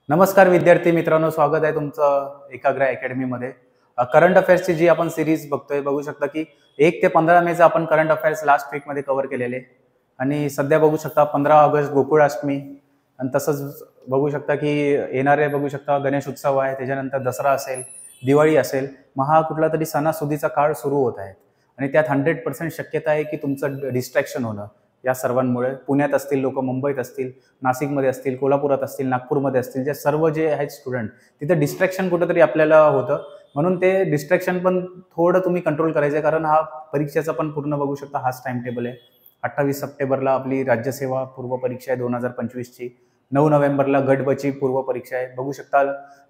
नमस्कार विद्यार्थी मित्रांनो, स्वागत आहे तुमचं एकाग्र अकॅडमीमध्ये. करंट अफेअर्सची जी आपण सिरीज बघतोय, बघू शकता की 1 ते 15 मेचा आपण करंट अफेअर्स लास्ट वीकमध्ये कव्हर केलेले आणि सध्या बघू शकता 15 ऑगस्ट गोकुळाष्टमी आणि तसंच बघू शकता की येणारे बघू शकता गणेश उत्सव आहे, त्याच्यानंतर दसरा असेल, दिवाळी असेल. मग हा कुठला तरी सणासुदीचा काळ सुरू होत आहे आणि त्यात 100% शक्यता आहे की तुमचं डिस्ट्रॅक्शन होणं या सर्वांमुळे. पुण्यात असतील लोक, मुंबईत असतील, नाशिकमध्ये असतील, कोल्हापुरात असतील, नागपूरमध्ये असतील, जे सर्व जे आहेत स्टुडंट, तिथं डिस्ट्रॅक्शन कुठंतरी आपल्याला होतं. म्हणून ते डिस्ट्रॅक्शन पण थोडं तुम्ही कंट्रोल करायचं आहे, कारण हा परीक्षेचा पण पूर्ण बघू शकता हाच टाइम टेबल आहे. 28 सप्टेंबरला आपली राज्यसेवा पूर्व परीक्षा आहे 2025ची. 9 नोव्हेंबरला गट ब ची पूर्व परीक्षा आहे. बघू शकता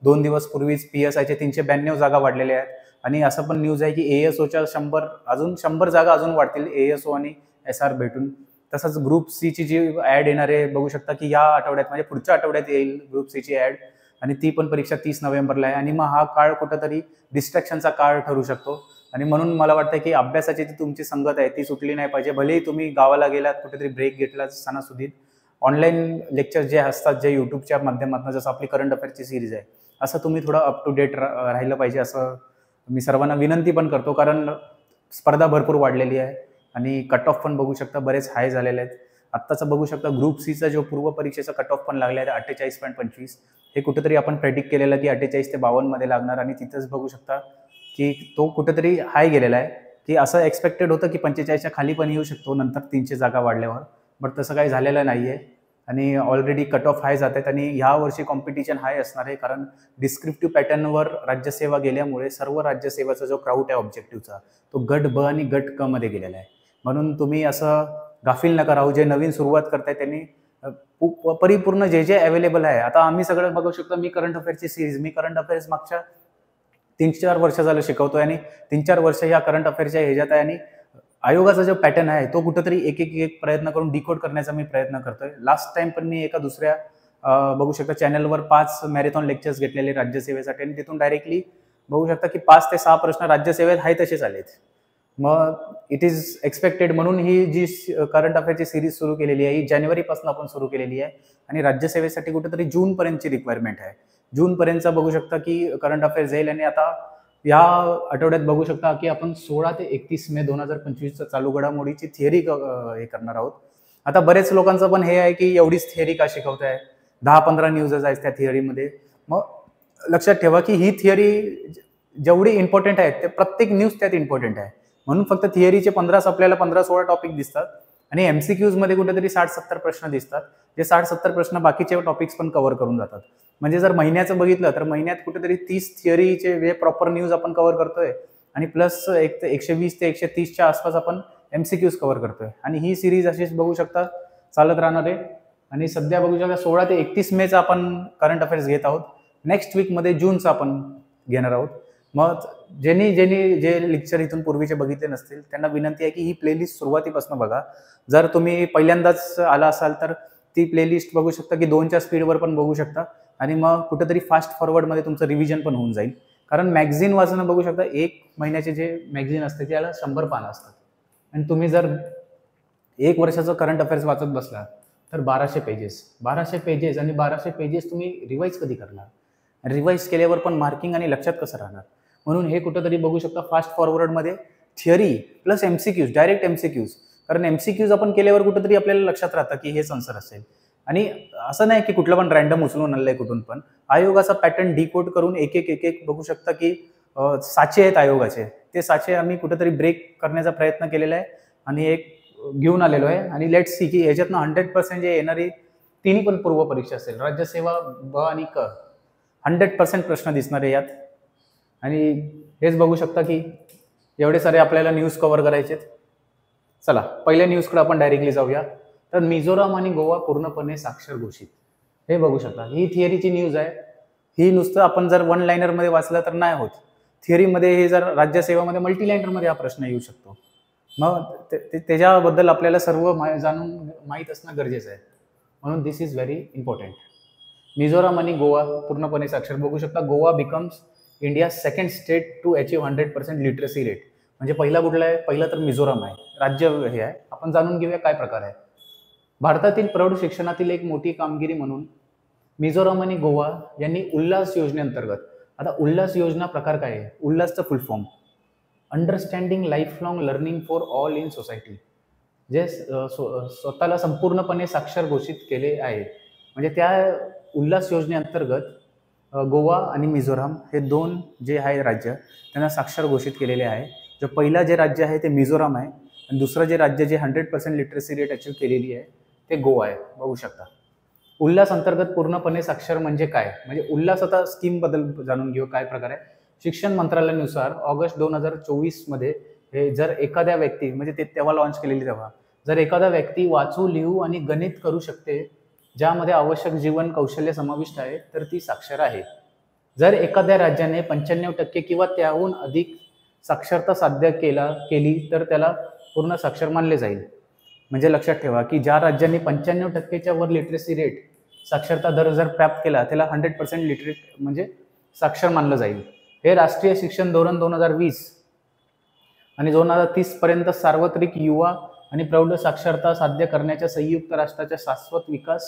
2 दिवस पूर्वीच PSIचे 392 जागा वाढलेल्या आहेत आणि असं पण न्यूज आहे की ASOच्या 100 जागा अजून वाढतील, ASO आणि SR भेटून. तसंच ग्रुप सी ची जी ऍड येणार आहे, बघू शकता की या आठवड्यात म्हणजे पुढच्या आठवड्यात येईल ग्रुप सी ची ऍड आणि ती पण परीक्षा 30 नोव्हेंबरला आहे. आणि मग हा काळ कुठंतरी डिस्ट्रॅक्शनचा काळ ठरू शकतो आणि म्हणून मला वाटतं की अभ्यासाची जी तुमची संगत आहे ती सुटली नाही पाहिजे. भलेही तुम्ही गावाला गेलात, कुठेतरी ब्रेक घेतला सणासुदीत, ऑनलाईन लेक्चर जे असतात, जे युट्यूबच्या माध्यमातून, जसं आपली करंट अफेअर्सची सिरीज आहे, असं तुम्ही थोडं अप टू डेट राहिलं पाहिजे, असं मी सर्वांना विनंती पण करतो. कारण स्पर्धा भरपूर वाढलेली आहे आणि कट ऑफ पण बघू शकता बरेच हाय झालेले आहेत. आत्ताचं बघू शकता ग्रुप सीचा जो पूर्व परीक्षेचा कट ऑफ पण लागला आहे 48.25. हे कुठेतरी आपण प्रेडिक्ट केलेलं की 48 ते 52 मध्ये लागणार आणि तिथंच बघू शकता की तो कुठेतरी हाय गेलेला आहे. की असं एक्सपेक्टेड होतं की 45च्या खाली पण येऊ शकतो नंतर 300 जागा वाढल्यावर, बट तसं काही झालेलं नाही आहे आणि ऑलरेडी कट ऑफ हाय जात आहेत आणि ह्या वर्षी कॉम्पिटिशन हाय असणार आहे. कारण डिस्क्रिप्टिव्ह पॅटर्नवर राज्यसेवा गेल्यामुळे सर्व राज्यसेवाचा जो क्राऊड आहे ऑब्जेक्टिव्हचा, तो गट ब आणि गट क मध्ये गेलेला आहे. म्हणून तुम्ही असं गाफील नका राहू. जे नवीन सुरुवात करताय त्यांनी परिपूर्ण जे जे अवेलेबल आहे, आता आम्ही सगळं बघू शकतो. मी करंट अफेअर्सची सिरीज, मी करंट अफेअर्स मागच्या 3-4 वर्ष झालं शिकवतोय आणि 3-4 वर्ष या करंट अफेअर्सच्या ह्याच्यात आहे आणि आयोगाचा जो पॅटर्न आहे तो कुठेतरी एक प्रयत्न करून डिकोड करण्याचा मी प्रयत्न करतोय. लास्ट टाइम पण मी एका दुसऱ्या बघू शकता चॅनलवर 5 मॅरेथॉन लेक्चर्स घेतलेले राज्यसेवेसाठी आणि तिथून डायरेक्टली बघू शकता की 5 ते 6 प्रश्न राज्यसेवेत आहे तसेच आलेत. मग इट इज एक्सपेक्टेड. म्हणून ही जी करंट अफेअरची सिरीज सुरू केलेली आहे, ही जानेवारीपासून आपण सुरू केलेली आहे आणि राज्यसेवेसाठी कुठेतरी जूनपर्यंतची रिक्वायरमेंट आहे. जूनपर्यंतचा बघू शकता की करंट अफेअर्स येईल आणि आता या आठवड्यात बघू शकता की आपण 16 ते 31 मे 2025 चालू घडामोडीची थिअरी हे करणार आहोत. आता बरेच लोकांचं पण हे आहे की एवढीच थिअरी का शिकवताय, 10-15 न्यूजच आहेत त्या थिअरीमध्ये. मग लक्षात ठेवा की ही थिअरी जेवढी इम्पॉर्टंट आहे, ते प्रत्येक न्यूज त्यात इम्पॉर्टंट आहे. म्हणून फक्त थिअरीचे 15 आपल्याला 15-16 टॉपिक दिसतात आणि MCQs मध्ये कुठेतरी 60-70 प्रश्न दिसतात, जे 60-70 प्रश्न बाकीचे टॉपिक्स पण कव्हर करून जातात. म्हणजे जर महिन्याचं बघितलं तर महिन्यात कुठेतरी 30 थिअरीचे जे प्रॉपर न्यूज आपण कव्हर करतोय आणि प्लस 120 ते 130च्या आसपास आपण MCQs कव्हर करतोय आणि ही सिरीज अशीच बघू शकता चालत राहणार आहे. आणि सध्या बघू शकता 16 ते 31 मेचा आपण करंट अफेअर्स घेत आहोत. नेक्स्ट वीकमध्ये जूनचा आपण घेणार आहोत. मग ज्यांनी जे लेक्चर इथून पूर्वीचे बघितले नसतील त्यांना विनंती आहे की ही प्लेलिस्ट सुरुवातीपासून बघा. जर तुम्ही पहिल्यांदाच आला असाल तर ती प्लेलिस्ट बघू शकता की 2च्या स्पीडवर पण बघू शकता आणि मग कुठेतरी फास्ट फॉरवर्डमध्ये तुमचं रिव्हिजन पण होऊन जाईल. कारण मॅगझिन वाचणं बघू शकता, 1 महिन्याचे जे मॅगझिन असते त्याला 100 पानं असतात आणि तुम्ही जर 1 वर्षाचं करंट अफेअर्स वाचत बसला तर 1200 पेजेस आणि 1200 पेजेस तुम्ही रिवाईज कधी करणार? रिवाईज केल्यावर पण मार्किंग आणि लक्षात कसं राहणार? म्हणून हे कुठंतरी बघू शकता फास्ट फॉरवर्डमध्ये theory plus MCQs, direct MCQs. कारण MCQs आपण केल्यावर कुठंतरी आपल्याला लक्षात राहतं की हेच आन्सर असेल आणि असं नाही की कुठलं पण रँडम उचलून आणलंय कुठून पण. आयोगाचा पॅटर्न डिकोड करून एक एक बघू शकता की साचे आहेत आयोगाचे, ते साचे आम्ही कुठेतरी ब्रेक करण्याचा प्रयत्न केलेला आहे आणि एक घेऊन आलेलो आहे आणि लेट्स सी की याच्यातनं 100% जे येणारी तिन्ही पण पूर्व परीक्षा असेल, राज्यसेवा ब आणि क, 100% प्रश्न दिसणार आहे यात. आणि हेच बघू शकता की एवढे सारे आपल्याला न्यूज कव्हर करायचे. चला पहिल्या न्यूजकडे आपण डायरेक्टली जाऊया. तर मिझोराम आणि गोवा पूर्णपणे साक्षर घोषित, हे बघू शकता. ही थिअरीची न्यूज आहे. ही नुसतं आपण जर 1 लाइनरमध्ये वाचलं तर नाही होत. थिअरीमध्ये हे जर राज्यसेवामध्ये मल्टी लाइनरमध्ये हा प्रश्न येऊ शकतो. मग त्याच्याबद्दल आपल्याला सर्व जाणून माहीत असणं गरजेचं आहे. म्हणून this is very important. Mizoram आणि गोवा पूर्णपणे साक्षर, बघू शकता. Goa becomes India second state to achieve 100% literacy rate. म्हणजे पहिला कुठला आहे? पहिला तर मिझोराम आहे, राज्य हे आहे. आपण जाणून घेऊया काय प्रकार आहे. भारतातील प्रौढ शिक्षणातील एक मोठी कामगिरी म्हणून मिझोराम आणि गोवा यांनी उल्हास योजनेअंतर्गत, आता उल्हास योजना प्रकार काय आहे? उल्हासचं full form understanding life long learning for all in society, जे स्वतःला संपूर्णपणे साक्षर घोषित केले आहे. म्हणजे त्या उल्हास योजनेअंतर्गत गोवा आणि मिझोराम हे दोन जे आहे राज्य त्यांना साक्षर घोषित केलेले आहे. जो पहिला जे राज्य आहे ते मिझोराम आहे आणि दुसरं जे राज्य जे 100% लिटरसी रेट अचीव केलेली आहे ते गोवा आहे. बघू शकता. उल्हास अंतर्गत पूर्णपणे साक्षर म्हणजे काय? म्हणजे उल्हास, आता स्कीम बद्दल जाणून घेऊ काय प्रकार आहे. शिक्षण मंत्रालयानुसार ऑगस्ट 2024 मध्ये हे जर एखाद्या व्यक्ती, म्हणजे ते तेव्हा लॉन्च केलेली, तेव्हा जर एखादा व्यक्ती वाचू, लिहू आणि गणित करू शकते, ज्यामध्ये आवश्यक जीवन कौशल्य समाविष्ट आहे, तर ती साक्षर आहे. जर एखाद्या राज्याने 95% किंवा त्याहून अधिक साक्षरता साध्य केली तर त्याला पूर्ण साक्षर मानले जाईल. म्हणजे लक्षात ठेवा की ज्या राज्यांनी 95%च्या वर लिटरसी रेट, साक्षरता दर जर प्राप्त केला, त्याला 100% लिटरेट म्हणजे साक्षर मानलं जाईल. हे राष्ट्रीय शिक्षण धोरण 2020 आणि 2030 पर्यंत सार्वत्रिक युवा आणि प्रौढ साक्षरता साध्य करण्याच्या संयुक्त राष्ट्राच्या शाश्वत विकास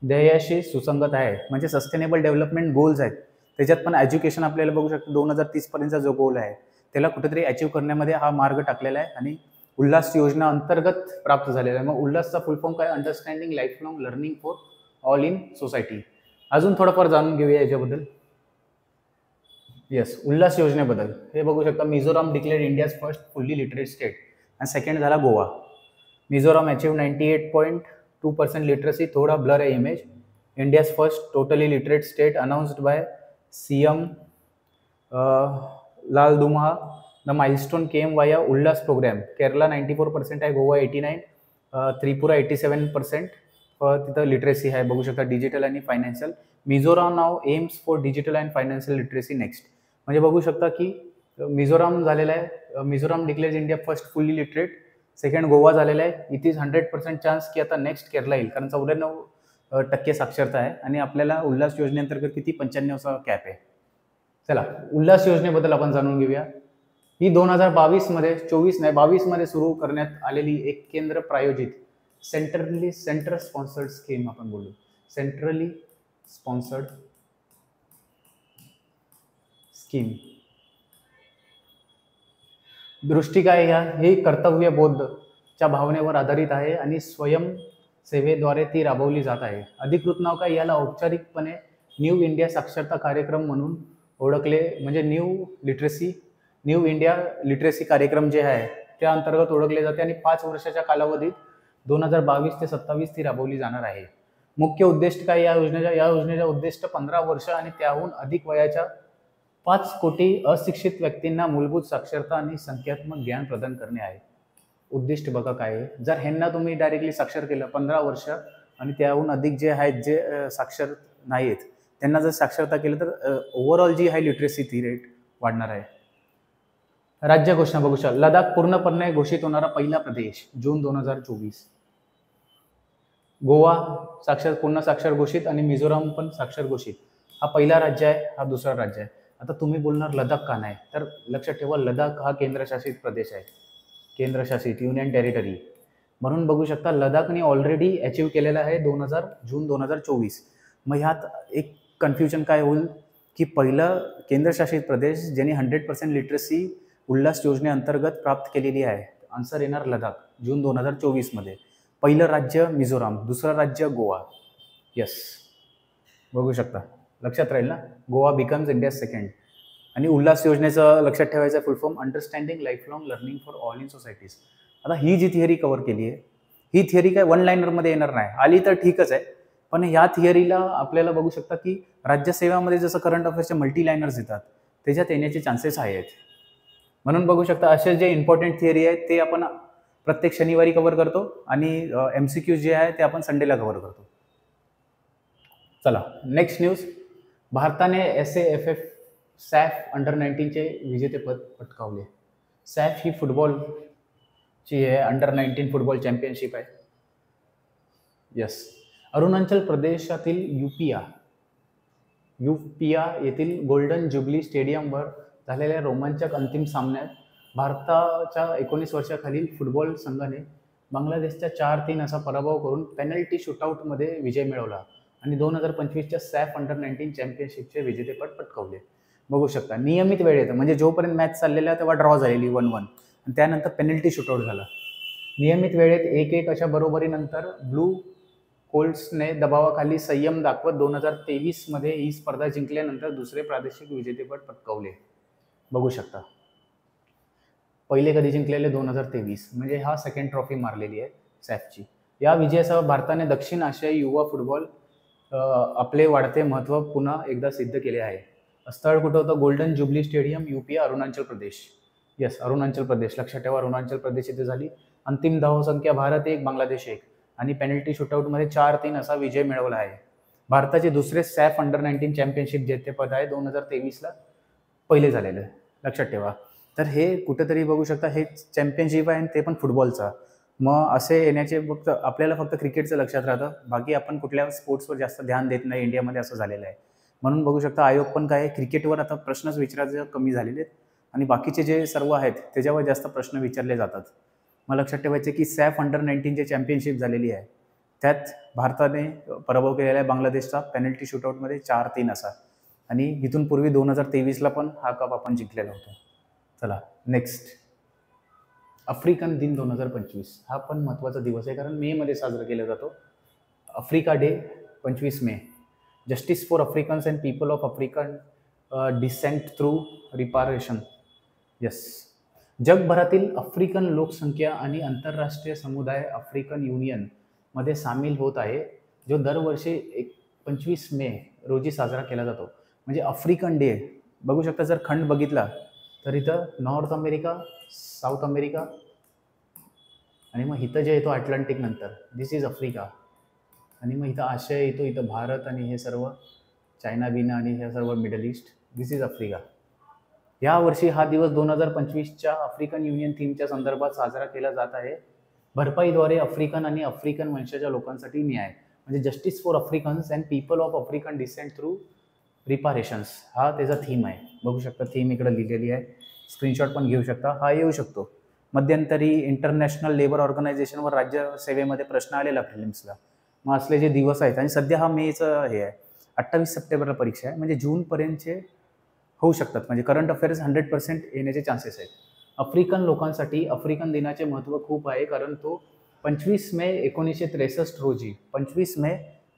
ध्येयाशी सुसंगत आहे. म्हणजे सस्टेनेबल डेव्हलपमेंट गोल्स आहेत, त्याच्यात पण एज्युकेशन आपल्याला बघू शकतो 2030 पर्यंतचा जो गोल आहे त्याला कुठेतरी अचीव करण्यामध्ये हा मार्ग टाकलेला आहे आणि उल्हास योजना अंतर्गत प्राप्त झालेला आहे. मग उल्हासचा फुल फॉर्म काय? Understanding life long learning for all in society. अजून थोडंफार जाणून घेऊया याच्याबद्दल. येस, उल्हास योजनेबद्दल हे बघू शकता. Mizoram declared India's first fully literate state आणि सेकंड झाला गोवा. Mizoram achieve 98.2% literacy. थोडा ब्लर आहे image. India's first totally literate state announced by CM Lal Duma. The milestone केम वाया उल्हास प्रोग्राम. केरला 94% आहे, गोवा 89, त्रिपुरा 87% तिथं लिटरेसी आहे. बघू शकता डिजिटल आणि financial. Mizoram now AIIMS for digital and financial literacy next. म्हणजे बघू शकता की मिझोराम झालेला आहे. Mizoram डिक्लेअर्स India first fully literate. Second Goa झालेला आहे. इट इज 100% चान्स की आता नेक्स्ट केरला येईल, कारण 94% साक्षरता आहे आणि आपल्याला उल्हास योजनेअंतर्गत किती 95चा कॅप आहे. चला, उल्हास योजनेबद्दल आपण जाणून घेऊया. ही 2022 मध्ये 22 मध्ये सुरू करण्यात आलेली एक केंद्र प्रायोजित सेंटर स्पॉन्सर्ड स्कीम आपण बोलू. Centrally sponsored scheme. दृष्टी काय हे कर्तव्यबोधच्या भावनेवर आधारित आहे आणि स्वयंसेवेद्वारे ती राबवली जात आहे. अधिकृत नाव काय? याला औपचारिकपणे न्यू इंडिया साक्षरता कार्यक्रम म्हणून ओळखले, म्हणजे न्यू इंडिया लिटरेसी कार्यक्रम जे आहे त्या अंतर्गत ओळखले जाते आणि 5 वर्षाच्या कालावधीत 2022 ते 27 ती राबवली जाणार आहे. मुख्य उद्दिष्ट काय या योजनेचा उद्दिष्ट 15 वर्ष आणि त्याहून अधिक वयाच्या 5 कोटी अशिक्षित व्यक्तींना मूलभूत साक्षरता आणि संख्यात्मक ज्ञान प्रदान करणे आहे. उद्दिष्ट बघा काय आहे. जर ह्यांना तुम्ही डायरेक्टली साक्षर केलं 15 वर्ष आणि त्याहून अधिक जे आहेत जे साक्षर नाहीत त्यांना जर साक्षरता केलं तर ओव्हरऑल जी आहे लिटरेसी ती रेट वाढणार आहे. राज्य घोषणा बघू शकता. लडाख पूर्णपणे घोषित होणारा पहिला प्रदेश जून 2024. गोवा पूर्ण साक्षर घोषित आणि मिझोराम पण साक्षर घोषित. हा पहिला राज्य आहे, हा दुसरा राज्य आहे. आता तुम्ही बोलणार लडाख का नाही, तर लक्षात ठेवा लडाख हा केंद्रशासित प्रदेश आहे, केंद्रशासित युनियन टेरिटरी. म्हणून बघू शकता लडाखने ऑलरेडी अचीव केलेला आहे जून 2024. मग ह्यात एक कन्फ्युजन काय होईल की पहिलं केंद्रशासित प्रदेश ज्यांनी 100% लिटरसी उल्हास योजनेअंतर्गत प्राप्त केलेली आहे, आन्सर येणार लडाख जून 2024 मध्ये. पहिलं राज्य मिझोराम, दुसरं राज्य गोवा. यस, बघू शकता, लक्षात राहील ना. Goa becomes India second. आणि उल्हास योजनेचं लक्षात ठेवायचं फुल form understanding life long learning for all in societies. आता ही जी थिअरी कव्हर केली आहे, ही थिअरी काय 1 लाईनरमध्ये येणार नाही, आली तर ठीकच आहे. पण ह्या थिअरीला आपल्याला बघू शकता की राज्यसेवामध्ये जसं करंट अफेअर्सचे मल्टी लाईनर्स येतात त्याच्यात येण्याचे चान्सेस आहेत. म्हणून बघू शकता असे जे इम्पॉर्टंट थिअरी आहेत ते आपण प्रत्येक शनिवारी कव्हर करतो आणि MCQ जे आहे ते आपण संडेला कव्हर करतो. चला, नेक्स्ट न्यूज. भारताने SAFF सॅफ अंडर-19चे विजेतेपद पटकावले. सॅफ ही फुटबॉलची आहे, अंडर-19 फुटबॉल चॅम्पियनशिप आहे. यस. अरुणाचल प्रदेशातील युपिया येथील गोल्डन ज्युबली स्टेडियमवर झालेल्या रोमांचक अंतिम सामन्यात भारताच्या 19 वर्षाखालील फुटबॉल संघाने बांगलादेशचा 4-3 असा पराभव करून पेनल्टी शूटआउटमध्ये विजय मिळवला आणि 2025च्या सॅफ अंडर-19 चॅम्पियनशिपचे विजेतेपद पटकावले. बघू शकता नियमित वेळेत म्हणजे जोपर्यंत मॅच चाललेला तेव्हा ड्रॉ झालेली 1-1 आणि त्यानंतर पेनल्टी शूटआउट झाला. नियमित वेळेत 1-1 अशा बरोबरीनंतर ब्लू कोल्ट्सने दबावाखाली संयम दाखवत 2023 मध्ये ही स्पर्धा जिंकल्यानंतर दुसरे प्रादेशिक विजेतेपद पटकावले. बघू शकता पहिले कधी जिंकलेले 2023 म्हणजे हा सेकंड ट्रॉफी मारलेली आहे सॅफची. या विजयासह भारताने दक्षिण आशियाई युवा फुटबॉल आपले वाढते महत्त्व पुन्हा एकदा सिद्ध केले आहे. स्थळ कुठं होतं? Golden jubilee stadium, UP, Arunachal Pradesh. Yes, Arunachal Pradesh. लक्षात ठेवा अरुणाचल प्रदेश इथे झाली. अंतिम धावसंख्या भारत 1 बांगलादेश 1 आणि पेनल्टी शूटआउटमध्ये 4-3 असा विजय मिळवला आहे. भारताचे दुसरे सॅफ अंडर-19 चॅम्पियनशिप जेतेपद आहे 2023ला पहिले झालेलं. लक्षात ठेवा. तर हे कुठेतरी बघू शकता हे चॅम्पियनशिप आहे ते पण फुटबॉलचा. मग असे येण्याचे फक्त आपल्याला फक्त क्रिकेटचं लक्षात राहतं, बाकी आपण कुठल्या स्पोर्ट्सवर जास्त ध्यान देत नाही इंडियामध्ये, असं झालेलं आहे. म्हणून बघू शकता आयोग पण काय क्रिकेटवर आता प्रश्नच विचारायचे कमी झालेले आहेत आणि बाकीचे जे सर्व आहेत त्याच्यावर जास्त प्रश्न विचारले जातात. मला लक्षात ठेवायचे की सॅफ अंडर-19 जे चॅम्पियनशिप झालेली आहे त्यात भारताने पराभव केलेला आहे बांगलादेशचा पेनल्टी शूटआउटमध्ये 4-3 असा आणि इथून पूर्वी 2023ला पण हा कप आपण जिंकलेला होता. चला नेक्स्ट, आफ्रिकन दिन 2025. हा पण महत्त्वाचा दिवस आहे कारण मे मध्ये साजरा केला जातो. Africa day 25 May. Justice for Africans and people of African descent through reparation. Yes, जगभरातील आफ्रिकन लोकसंख्या आणि आंतरराष्ट्रीय समुदाय आफ्रिकन युनियन मध्ये सामील होत आहे, जो दरवर्षी 25 मे रोजी साजरा केला जातो. म्हणजे आफ्रिकन डे बघू शकता. जर खंड बघितला तर इथं नॉर्थ अमेरिका, साऊथ अमेरिका आणि मग इथं जे येतो अटलांटिक नंतर दिस इज आफ्रिका आणि मग इथं आशिया येतो, इथं भारत आणि हे सर्व चायना बिना आणि हे सर्व middle east, this is Africa. या वर्षी हा दिवस 2025च्या आफ्रिकन युनियन थीमच्या संदर्भात साजरा केला जात आहे. भरपाईद्वारे आफ्रिकन आणि आफ्रिकन वंशाच्या लोकांसाठी न्याय म्हणजे justice for Africans and people of African descent through reparations हा त्याचा थीम आहे. बघू शकता थीम इकडे लिहिलेली आहे, स्क्रीनशॉट पण घेऊ शकता. हा येऊ शकतो. मध्यंतरी इंटरनॅशनल लेबर ऑर्गनायझेशनवर राज्यसेवेमध्ये प्रश्न आलेला प्रिलिम्सला. मग असले जे दिवस आहेत आणि सध्या हा मेचं हे आहे, 28 सप्टेंबरला परीक्षा आहे म्हणजे जूनपर्यंतचे होऊ शकतात. म्हणजे करंट अफेअर्स 100% येण्याचे चान्सेस आहेत. आफ्रिकन लोकांसाठी आफ्रिकन दिनाचे महत्त्व खूप आहे कारण तो 25 मे 1963 रोजी 25 मे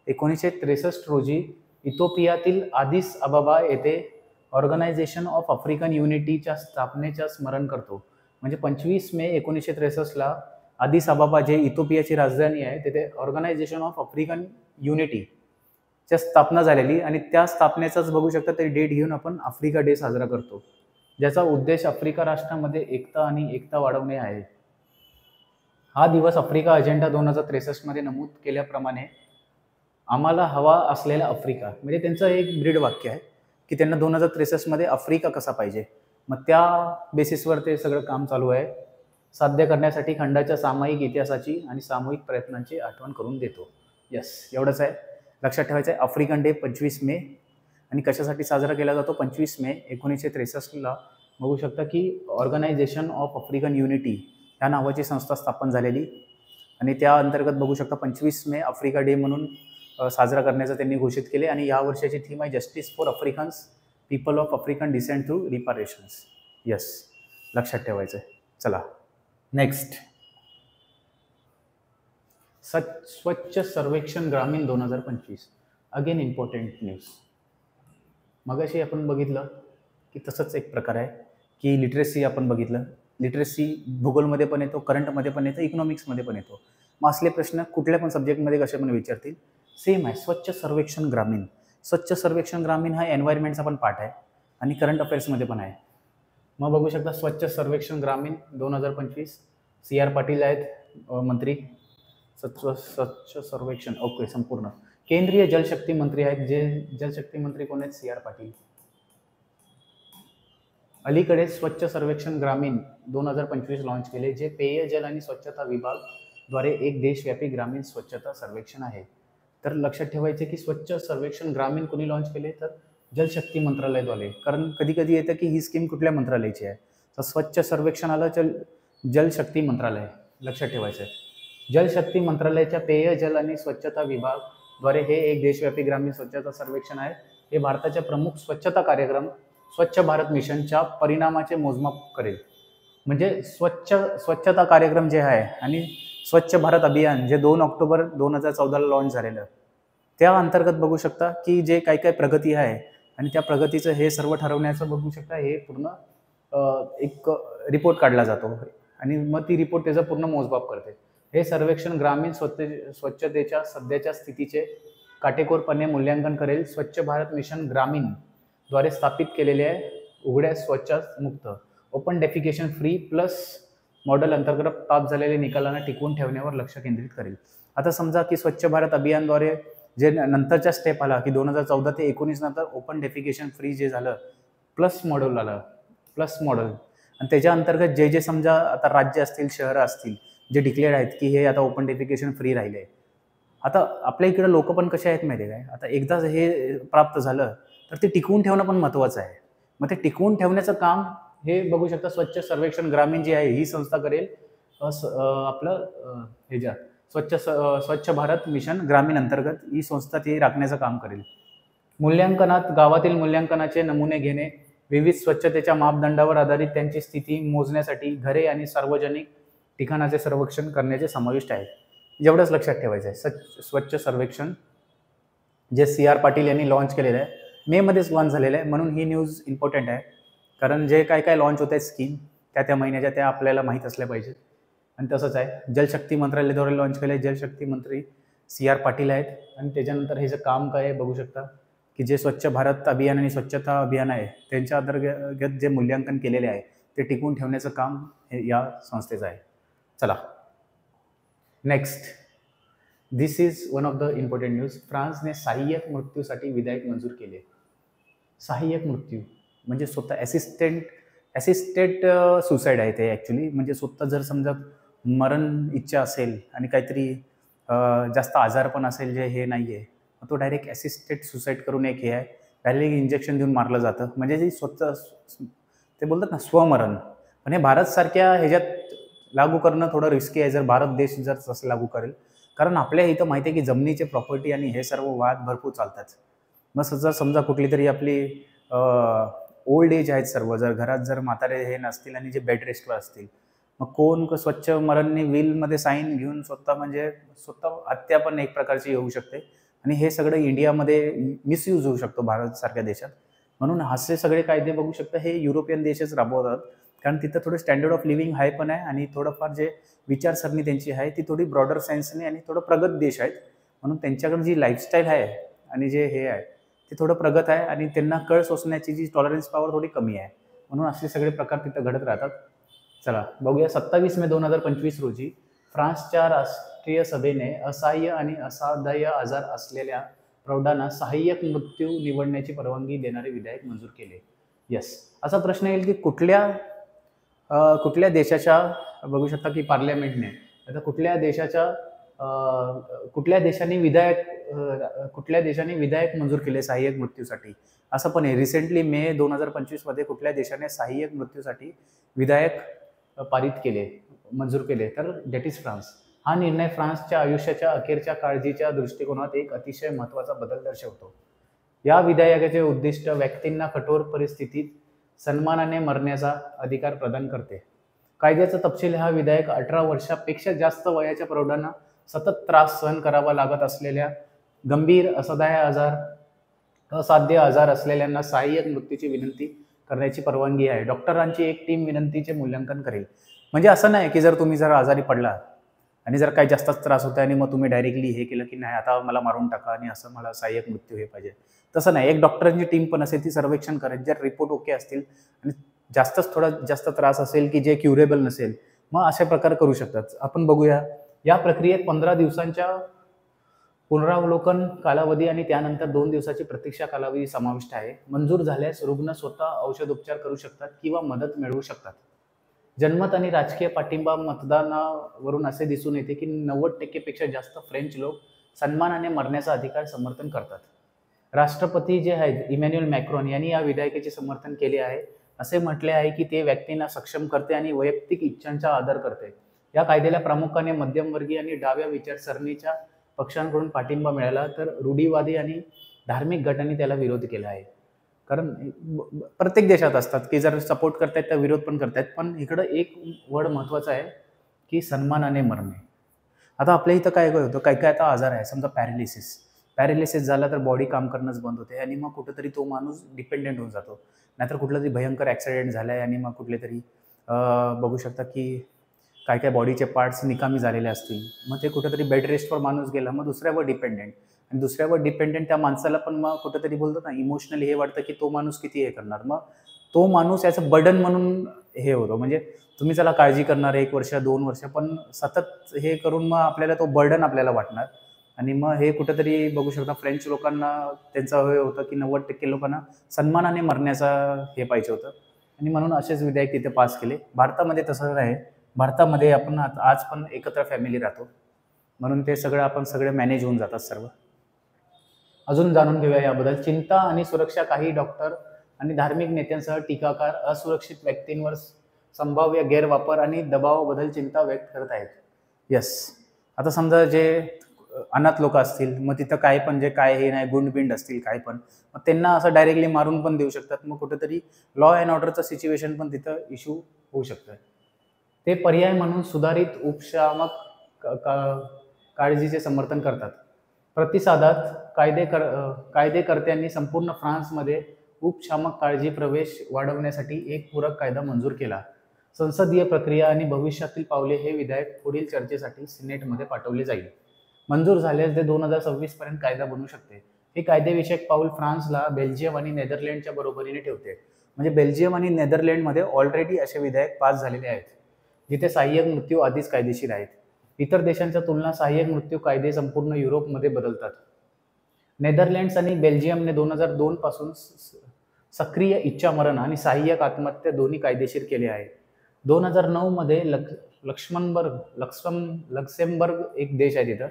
1963 रोजी इथिओपियातील आदिस अबाबा येथे ऑर्गनायझेशन ऑफ आफ्रिकन युनिटीच्या स्थापनेच्या स्मरण करतो. म्हणजे 25 मे 1963ला आदिस अबाबा जे इथिओपियाची राजधानी आहे तिथे ऑर्गनायझेशन ऑफ आफ्रिकन युनिटीच्या स्थापना झालेली आणि त्या स्थापनेचाच बघू शकता ते डेट घेऊन आपण आफ्रिका डे साजरा करतो, ज्याचा उद्देश आफ्रिका राष्ट्रामध्ये एकता आणि एकता वाढवणे आहे. हा दिवस आफ्रिका अजेंडा 2063 मध्ये नमूद केल्याप्रमाणे आम्हाला हवा असलेला आफ्रिका म्हणजे त्यांचं एक ब्रीड वाक्य आहे की त्यांना 2063 मध्ये आफ्रिका कसा पाहिजे. मग त्या बेसिसवर ते सगळं काम चालू आहे. साध्य करण्यासाठी खंडाच्या सामायिक इतिहासाची आणि सामूहिक प्रयत्नांची आठवण करून देतो. यस, एवढंच आहे. लक्षात ठेवायचं आहे आफ्रिकन डे 25 मे आणि कशासाठी साजरा केला जातो 25 मे 1963ला बघू शकता की ऑर्गनायझेशन ऑफ आफ्रिकन युनिटी या नावाची संस्था स्थापन झालेली आणि त्या अंतर्गत बघू शकता 25 मे आफ्रिका डे म्हणून साजरा करण्याचं त्यांनी घोषित केले आणि या वर्षाची थीम आहे justice for Africans people of African descent through reparations. Yes, लक्षात ठेवायचं आहे. चला next, Swachh Survekshan Grameen 2025. Again important news. मगाशी आपण बघितलं की तसंच एक प्रकार आहे की लिटरेसी आपण बघितलं. लिटरेसी भूगोलमध्ये पण येतो, करंटमध्ये पण येतो, इकॉनॉमिक्समध्ये पण येतो. मग असले प्रश्न कुठल्या पण सब्जेक्टमध्ये कसे पण विचारतील. सेम आहे स्वच्छ सर्वेक्षण ग्रामीण. स्वच्छ सर्वेक्षण ग्रामीण हा एन्व्हायरमेंटचा पण पार्ट आहे आणि करंट अफेअर्समध्ये पण आहे. मग बघू शकता स्वच्छ सर्वेक्षण ग्रामीण 2025 CR पाटील आहेत मंत्री. स्वच्छ सर्वेक्षण ओके संपूर्ण केंद्रीय जलशक्ती मंत्री आहेत. जे जलशक्ती मंत्री कोण आहेत? CR पाटील. अलीकडे स्वच्छ सर्वेक्षण ग्रामीण 2025 लॉन्च केले, जे पेयजल आणि स्वच्छता विभाग द्वारे एक देशव्यापी ग्रामीण स्वच्छता सर्वेक्षण आहे. तर लक्षात ठेवायचे की स्वच्छ सर्वेक्षण ग्रामीण कोणी लॉन्च केले तर जलशक्ती मंत्रालयाद्वारे. कारण कधी कधी येतं की ही स्कीम कुठल्या मंत्रालयाची आहे, तर स्वच्छ सर्वेक्षण आलं जलशक्ती मंत्रालय. लक्षात ठेवायचं आहे जलशक्ती मंत्रालयाच्या पेयजल आणि स्वच्छता विभाग द्वारे हे एक देशव्यापी ग्रामीण स्वच्छता सर्वेक्षण आहे. हे भारताच्या प्रमुख स्वच्छता कार्यक्रम स्वच्छ भारत मिशनच्या परिणामाचे मोजमाप करेल. म्हणजे स्वच्छता कार्यक्रम जे आहे आणि स्वच्छ भारत अभियान जे 2 ऑक्टोबर 2014ला लॉन्च झालेलं, त्या अंतर्गत बघू शकता की जे काही काही प्रगती आहे आणि त्या प्रगतीचं हे सर्व ठरवण्याचं बघू शकता हे पूर्ण एक रिपोर्ट काढला जातो आणि मग ती रिपोर्ट त्याचा पूर्ण मोजमाप करते. हे सर्वेक्षण ग्रामीण स्वच्छतेच्या सध्याच्या स्थितीचे काटेकोरपणे मूल्यांकन करेल. स्वच्छ भारत मिशन ग्रामीण द्वारे स्थापित केलेले आहे उघड्या स्वच्छ मुक्त open defecation free plus model अंतर्गत प्राप्त झालेल्या निकालांना टिकवून ठेवण्यावर लक्ष केंद्रित करेल. आता समजा की स्वच्छ भारत अभियानद्वारे जे नंतरच्या स्टेप आला की 2014 ते 19 नंतर ओपन डेफिकेशन फ्री जे झालं प्लस मॉडेल आलं, प्लस मॉडेल, आणि त्याच्या अंतर्गत जे जे समजा आता राज्य असतील शहरं असतील जे डिक्लेअर आहेत की हे आता ओपन डेफिकेशन फ्री राहिले. आता आपल्या इकडे लोक पण कसे आहेत माहिती आहे काय, आता एकदा हे प्राप्त झालं तर ते टिकवून ठेवणं पण महत्त्वाचं आहे. मग ते टिकवून ठेवण्याचं काम हे बघू शकता स्वच्छ सर्वेक्षण ग्रामीण जी आहे ही संस्था करेल. आपलं स्वच्छ भारत मिशन ग्रामीण अंतर्गत ही संस्था ती राखण्याचं काम करेल. मूल्यांकनात गावातील मूल्यांकनाचे नमुने घेणे, विविध स्वच्छतेच्या मापदंडावर आधारित त्यांची स्थिती मोजण्यासाठी घरे आणि सार्वजनिक ठिकाणाचे सर्वेक्षण करण्याचे समाविष्ट आहे. एवढंच लक्षात ठेवायचं आहे. स्वच्छ सर्वेक्षण जे CR पाटील यांनी लॉन्च केलेलं आहे, मे मध्येच लॉन्च झालेलं आहे, म्हणून ही न्यूज इम्पॉर्टंट आहे. कारण जे काय काय लॉन्च होत आहेत स्कीम त्या महिन्याच्या त्या आपल्याला माहीत असल्या पाहिजेत. आणि तसंच आहे जलशक्ती मंत्रालयाद्वारे लॉन्च केलं आहे. जलशक्ती मंत्री CR पाटील आहेत. आणि त्याच्यानंतर हे जे काम काय आहे बघू शकता की जे स्वच्छ भारत अभियान आणि स्वच्छता अभियान आहे त्यांच्या अंतर्गत जे मूल्यांकन केलेले आहे ते टिकवून ठेवण्याचं काम हे या संस्थेचं आहे. चला next, this is one of the important news. फ्रान्सने सहाय्यक मृत्यूसाठी विधेयक मंजूर केले. सहाय्यक मृत्यू म्हणजे स्वतः ॲसिस्टेड सुसाईड आहे ते ॲक्च्युली. म्हणजे स्वतः जर समजा मरण इच्छा असेल आणि काहीतरी जास्त आजार पण असेल जे हे नाही आहे, तो डायरेक्ट ॲसिस्टेड सुसाईड करून एक हे आहे, डायरेक्ट इंजेक्शन देऊन मारलं जातं. म्हणजे जे स्वतः ते बोलतात ना स्वमरण. पण हे भारतसारख्या ह्याच्यात लागू करणं थोडं रिस्की आहे जर भारत देश जर तसं लागू करेल. कारण आपल्या इथं माहिती आहे की जमिनीचे प्रॉपर्टी आणि हे सर्व वाद भरपूर चालतात. मग जर समजा कुठली तरी आपली ओल्ड एज आहेत सर्व, जर घरात जर म्हातारे हे नसतील आणि जे बेड रेस्टवर असतील, मग कोण स्वच्छ मरणने विलमध्ये साईन घेऊन स्वतः हत्या पण एक प्रकारची होऊ शकते. आणि हे सगळं इंडियामध्ये मिसयूज होऊ शकतो भारतसारख्या देशात. म्हणून असे सगळे कायदे बघू शकता हे युरोपियन देशच राबवतात. कारण तिथं थोडं स्टँडर्ड ऑफ लिव्हिंग हाय पण आहे आणि थोडंफार जे विचारसरणी त्यांची आहे ती थोडी ब्रॉडर सायन्सने आणि थोडं प्रगत देश आहेत. म्हणून त्यांच्याकडे जी लाईफस्टाईल आहे आणि जे हे आहे ते थोडं प्रगत आहे आणि त्यांना कळ सोसण्याची जी टॉलरन्स पॉवर थोडी कमी आहे. म्हणून असे सगळे प्रकार तिथं घडत राहतात. चला बघूया. 27 मे 2025 रोजी फ्रान्सच्या राष्ट्रीय सभेने असहाय्य आणि असाध्य आजार असलेल्या प्रौढांना सहाय्यक मृत्यू निवडण्याची परवानगी देणारे विधेयक मंजूर केले. यस, असा प्रश्न येईल की कुठल्या देशाच्या बघू शकता की पार्लमेंटने आता कुठल्या देशाने विधेयक मंजूर केले सहाय्यक मृत्यूसाठी, असं पण आहे. रिसेंटली मे 2025 मध्ये कुठल्या देशाने सहाय्यक मृत्यूसाठी विधेयक मंजूर केले, तर दॅट इज फ्रान्स. हा निर्णय फ्रान्सच्या आयुष्याच्या अखेरच्या काळजीच्या दृष्टिकोनात एक अतिशय महत्त्वाचा बदल दर्शवतो. या विधेयकाचे उद्दिष्ट व्यक्तींना कठोर परिस्थितीत सन्मानाने मरण्याचा अधिकार प्रदान करते. कायद्याचा तपशील. हा विधेयक 18 वर्षापेक्षा जास्त वयाच्या प्रौढांना सतत त्रास सहन करावा लागत असलेल्या गंभीर असाध्य आजार असलेल्यांना सहाय्यक मृत्यूची विनंती करण्याची परवानगी आहे. डॉक्टरांची एक टीम विनंतीचे मूल्यांकन करेल. म्हणजे असं नाही की जर आजारी पडला आणि जर काही जास्तच त्रास होता आणि मग तुम्ही डायरेक्टली हे केलं की नाही आता मला मारून टाका आणि असं मला सहाय्यक मृत्यू हे पाहिजे, तसं नाही. एक डॉक्टरांची टीम पण असेल, ती सर्वेक्षण करेल. जर रिपोर्ट ओके असतील आणि थोडा जास्त त्रास असेल की जे क्युरेबल नसेल, मग अशा प्रकार करू शकतात. आपण बघूया. या प्रक्रियेत 15 दिवसांच्या पुनरावलोकन कालावधी आणि त्यानंतर 2 दिवसाची प्रतीक्षा कालावधी समाविष्ट आहे. मंजूर झाल्यास रुग्ण स्वतः औषधोपचार करू शकतात किंवा मदत मिळवू शकतात. जनमत आणि राजकीय पाठिंबा. मतदानावरून असे दिसून येते की 90% पेक्षा जास्त फ्रेंच लोक सन्मानाने मरण्याचा अधिकार समर्थन करतात. राष्ट्रपती जे आहेत इमॅन्युअल मॅक्रॉन यांनी या विधेयकाचे समर्थन केले आहे. असे म्हटले आहे की ते व्यक्तींना सक्षम करते आणि वैयक्तिक इच्छांचा आदर करते. या कायद्याला प्रामुख्याने मध्यमवर्गीय आणि डाव्या विचारसरणीच्या पक्षांकडून पाठिंबा मिळाला, तर रूढीवादी आणि धार्मिक गटांनी त्याला विरोध केला आहे. कारण प्रत्येक देशात असतात की जर सपोर्ट करतायत तर विरोध पण करतायत, पण इकडं एक वर्ड महत्त्वाचा आहे की सन्मानाने मरणे. आता आपल्या इथं काय होतं, काय काय आता आजार आहे, समजा पॅरालिसिस झाला तर बॉडी काम करणंच बंद होते आणि मग कुठेतरी तो माणूस डिपेंडेंट होऊन जातो. नाहीतर कुठला तरी भयंकर ॲक्सिडेंट झाला आहे आणि मग कुठले तरी बघू शकता की काय काय बॉडीचे पार्ट्स निकामी झालेले असतील, मग ते कुठेतरी बेड रेस्टवर माणूस गेला, मग दुसऱ्यावर डिपेंडेंट, आणि दुसऱ्यावर डिपेंडेंट त्या माणसाला पण मग कुठेतरी बोलतात ना, इमोशनली हे वाटतं की तो माणूस किती हे करणार, मग तो माणूस याचं बर्डन म्हणून हे होतो. म्हणजे तुम्ही त्याला काळजी करणार 1 वर्ष 2 वर्ष, पण सतत हे करून मग आपल्याला तो बर्डन आपल्याला वाटणार. आणि मग हे कुठेतरी बघू शकता फ्रेंच लोकांना त्यांचं हे होतं की 90% लोकांना सन्मानाने मरण्याचा हे पाहिजे होतं, आणि म्हणून असेच विधेयक तिथे पास केले. भारतामध्ये तसं आहे. भारतामध्ये आपण आज पण एकत्र फॅमिली राहतो, म्हणून ते सगळं आपण सगळे मॅनेज होऊन जातात सर्व. अजून जाणून घेऊया याबद्दल. चिंता आणि सुरक्षा. काही डॉक्टर आणि धार्मिक नेत्यांसह टीकाकार असुरक्षित व्यक्तींवर संभाव्य गैरवापर आणि दबावाबद्दल चिंता व्यक्त करत आहेत. येस, आता समजा जे अनाथ लोक असतील, मग तिथं काय पण जे काय हे नाही गुंडबिंड असतील काय पण, मग त्यांना असं डायरेक्टली मारून पण देऊ शकतात. मग कुठेतरी लॉ अँड ऑर्डरचं सिच्युएशन पण तिथं इश्यू होऊ शकतं. ते पर्याय म्हणून सुधारित उपशामक काळजीचे समर्थन करतात. प्रतिसादात कायदेकर्त्यांनी संपूर्ण फ्रान्समध्ये उपशामक काळजी प्रवेश वाढवण्यासाठी एक पूरक कायदा मंजूर केला. संसदीय प्रक्रिया आणि भविष्यातील पावले. हे विधेयक पुढील चर्चेसाठी सिनेटमध्ये पाठवले जाईल. मंजूर झाल्यास ते 2026 पर्यंत कायदा बनू शकते. हे कायदेविषयक पाऊल फ्रान्सला बेल्जियम आणि नेदरलँडच्या बरोबरीने ठेवते. म्हणजे बेल्जियम आणि नेदरलँडमध्ये ऑलरेडी असे विधेयक पास झालेले आहेत जिथे सहाय्यक मृत्यू आधीच कायदेशीर आहेत. इतर देशांच्या तुलना सहाय्यक मृत्यू कायदे संपूर्ण युरोपमध्ये बदलतात. नेदरलँड्स आणि बेल्जियमने 2002 पासून सक्रिय इच्छामरण आणि सहाय्यक आत्महत्या दोन्ही कायदेशीर केले आहे. 2009 मध्ये लक्सेमबर्ग एक देश आहे तिथं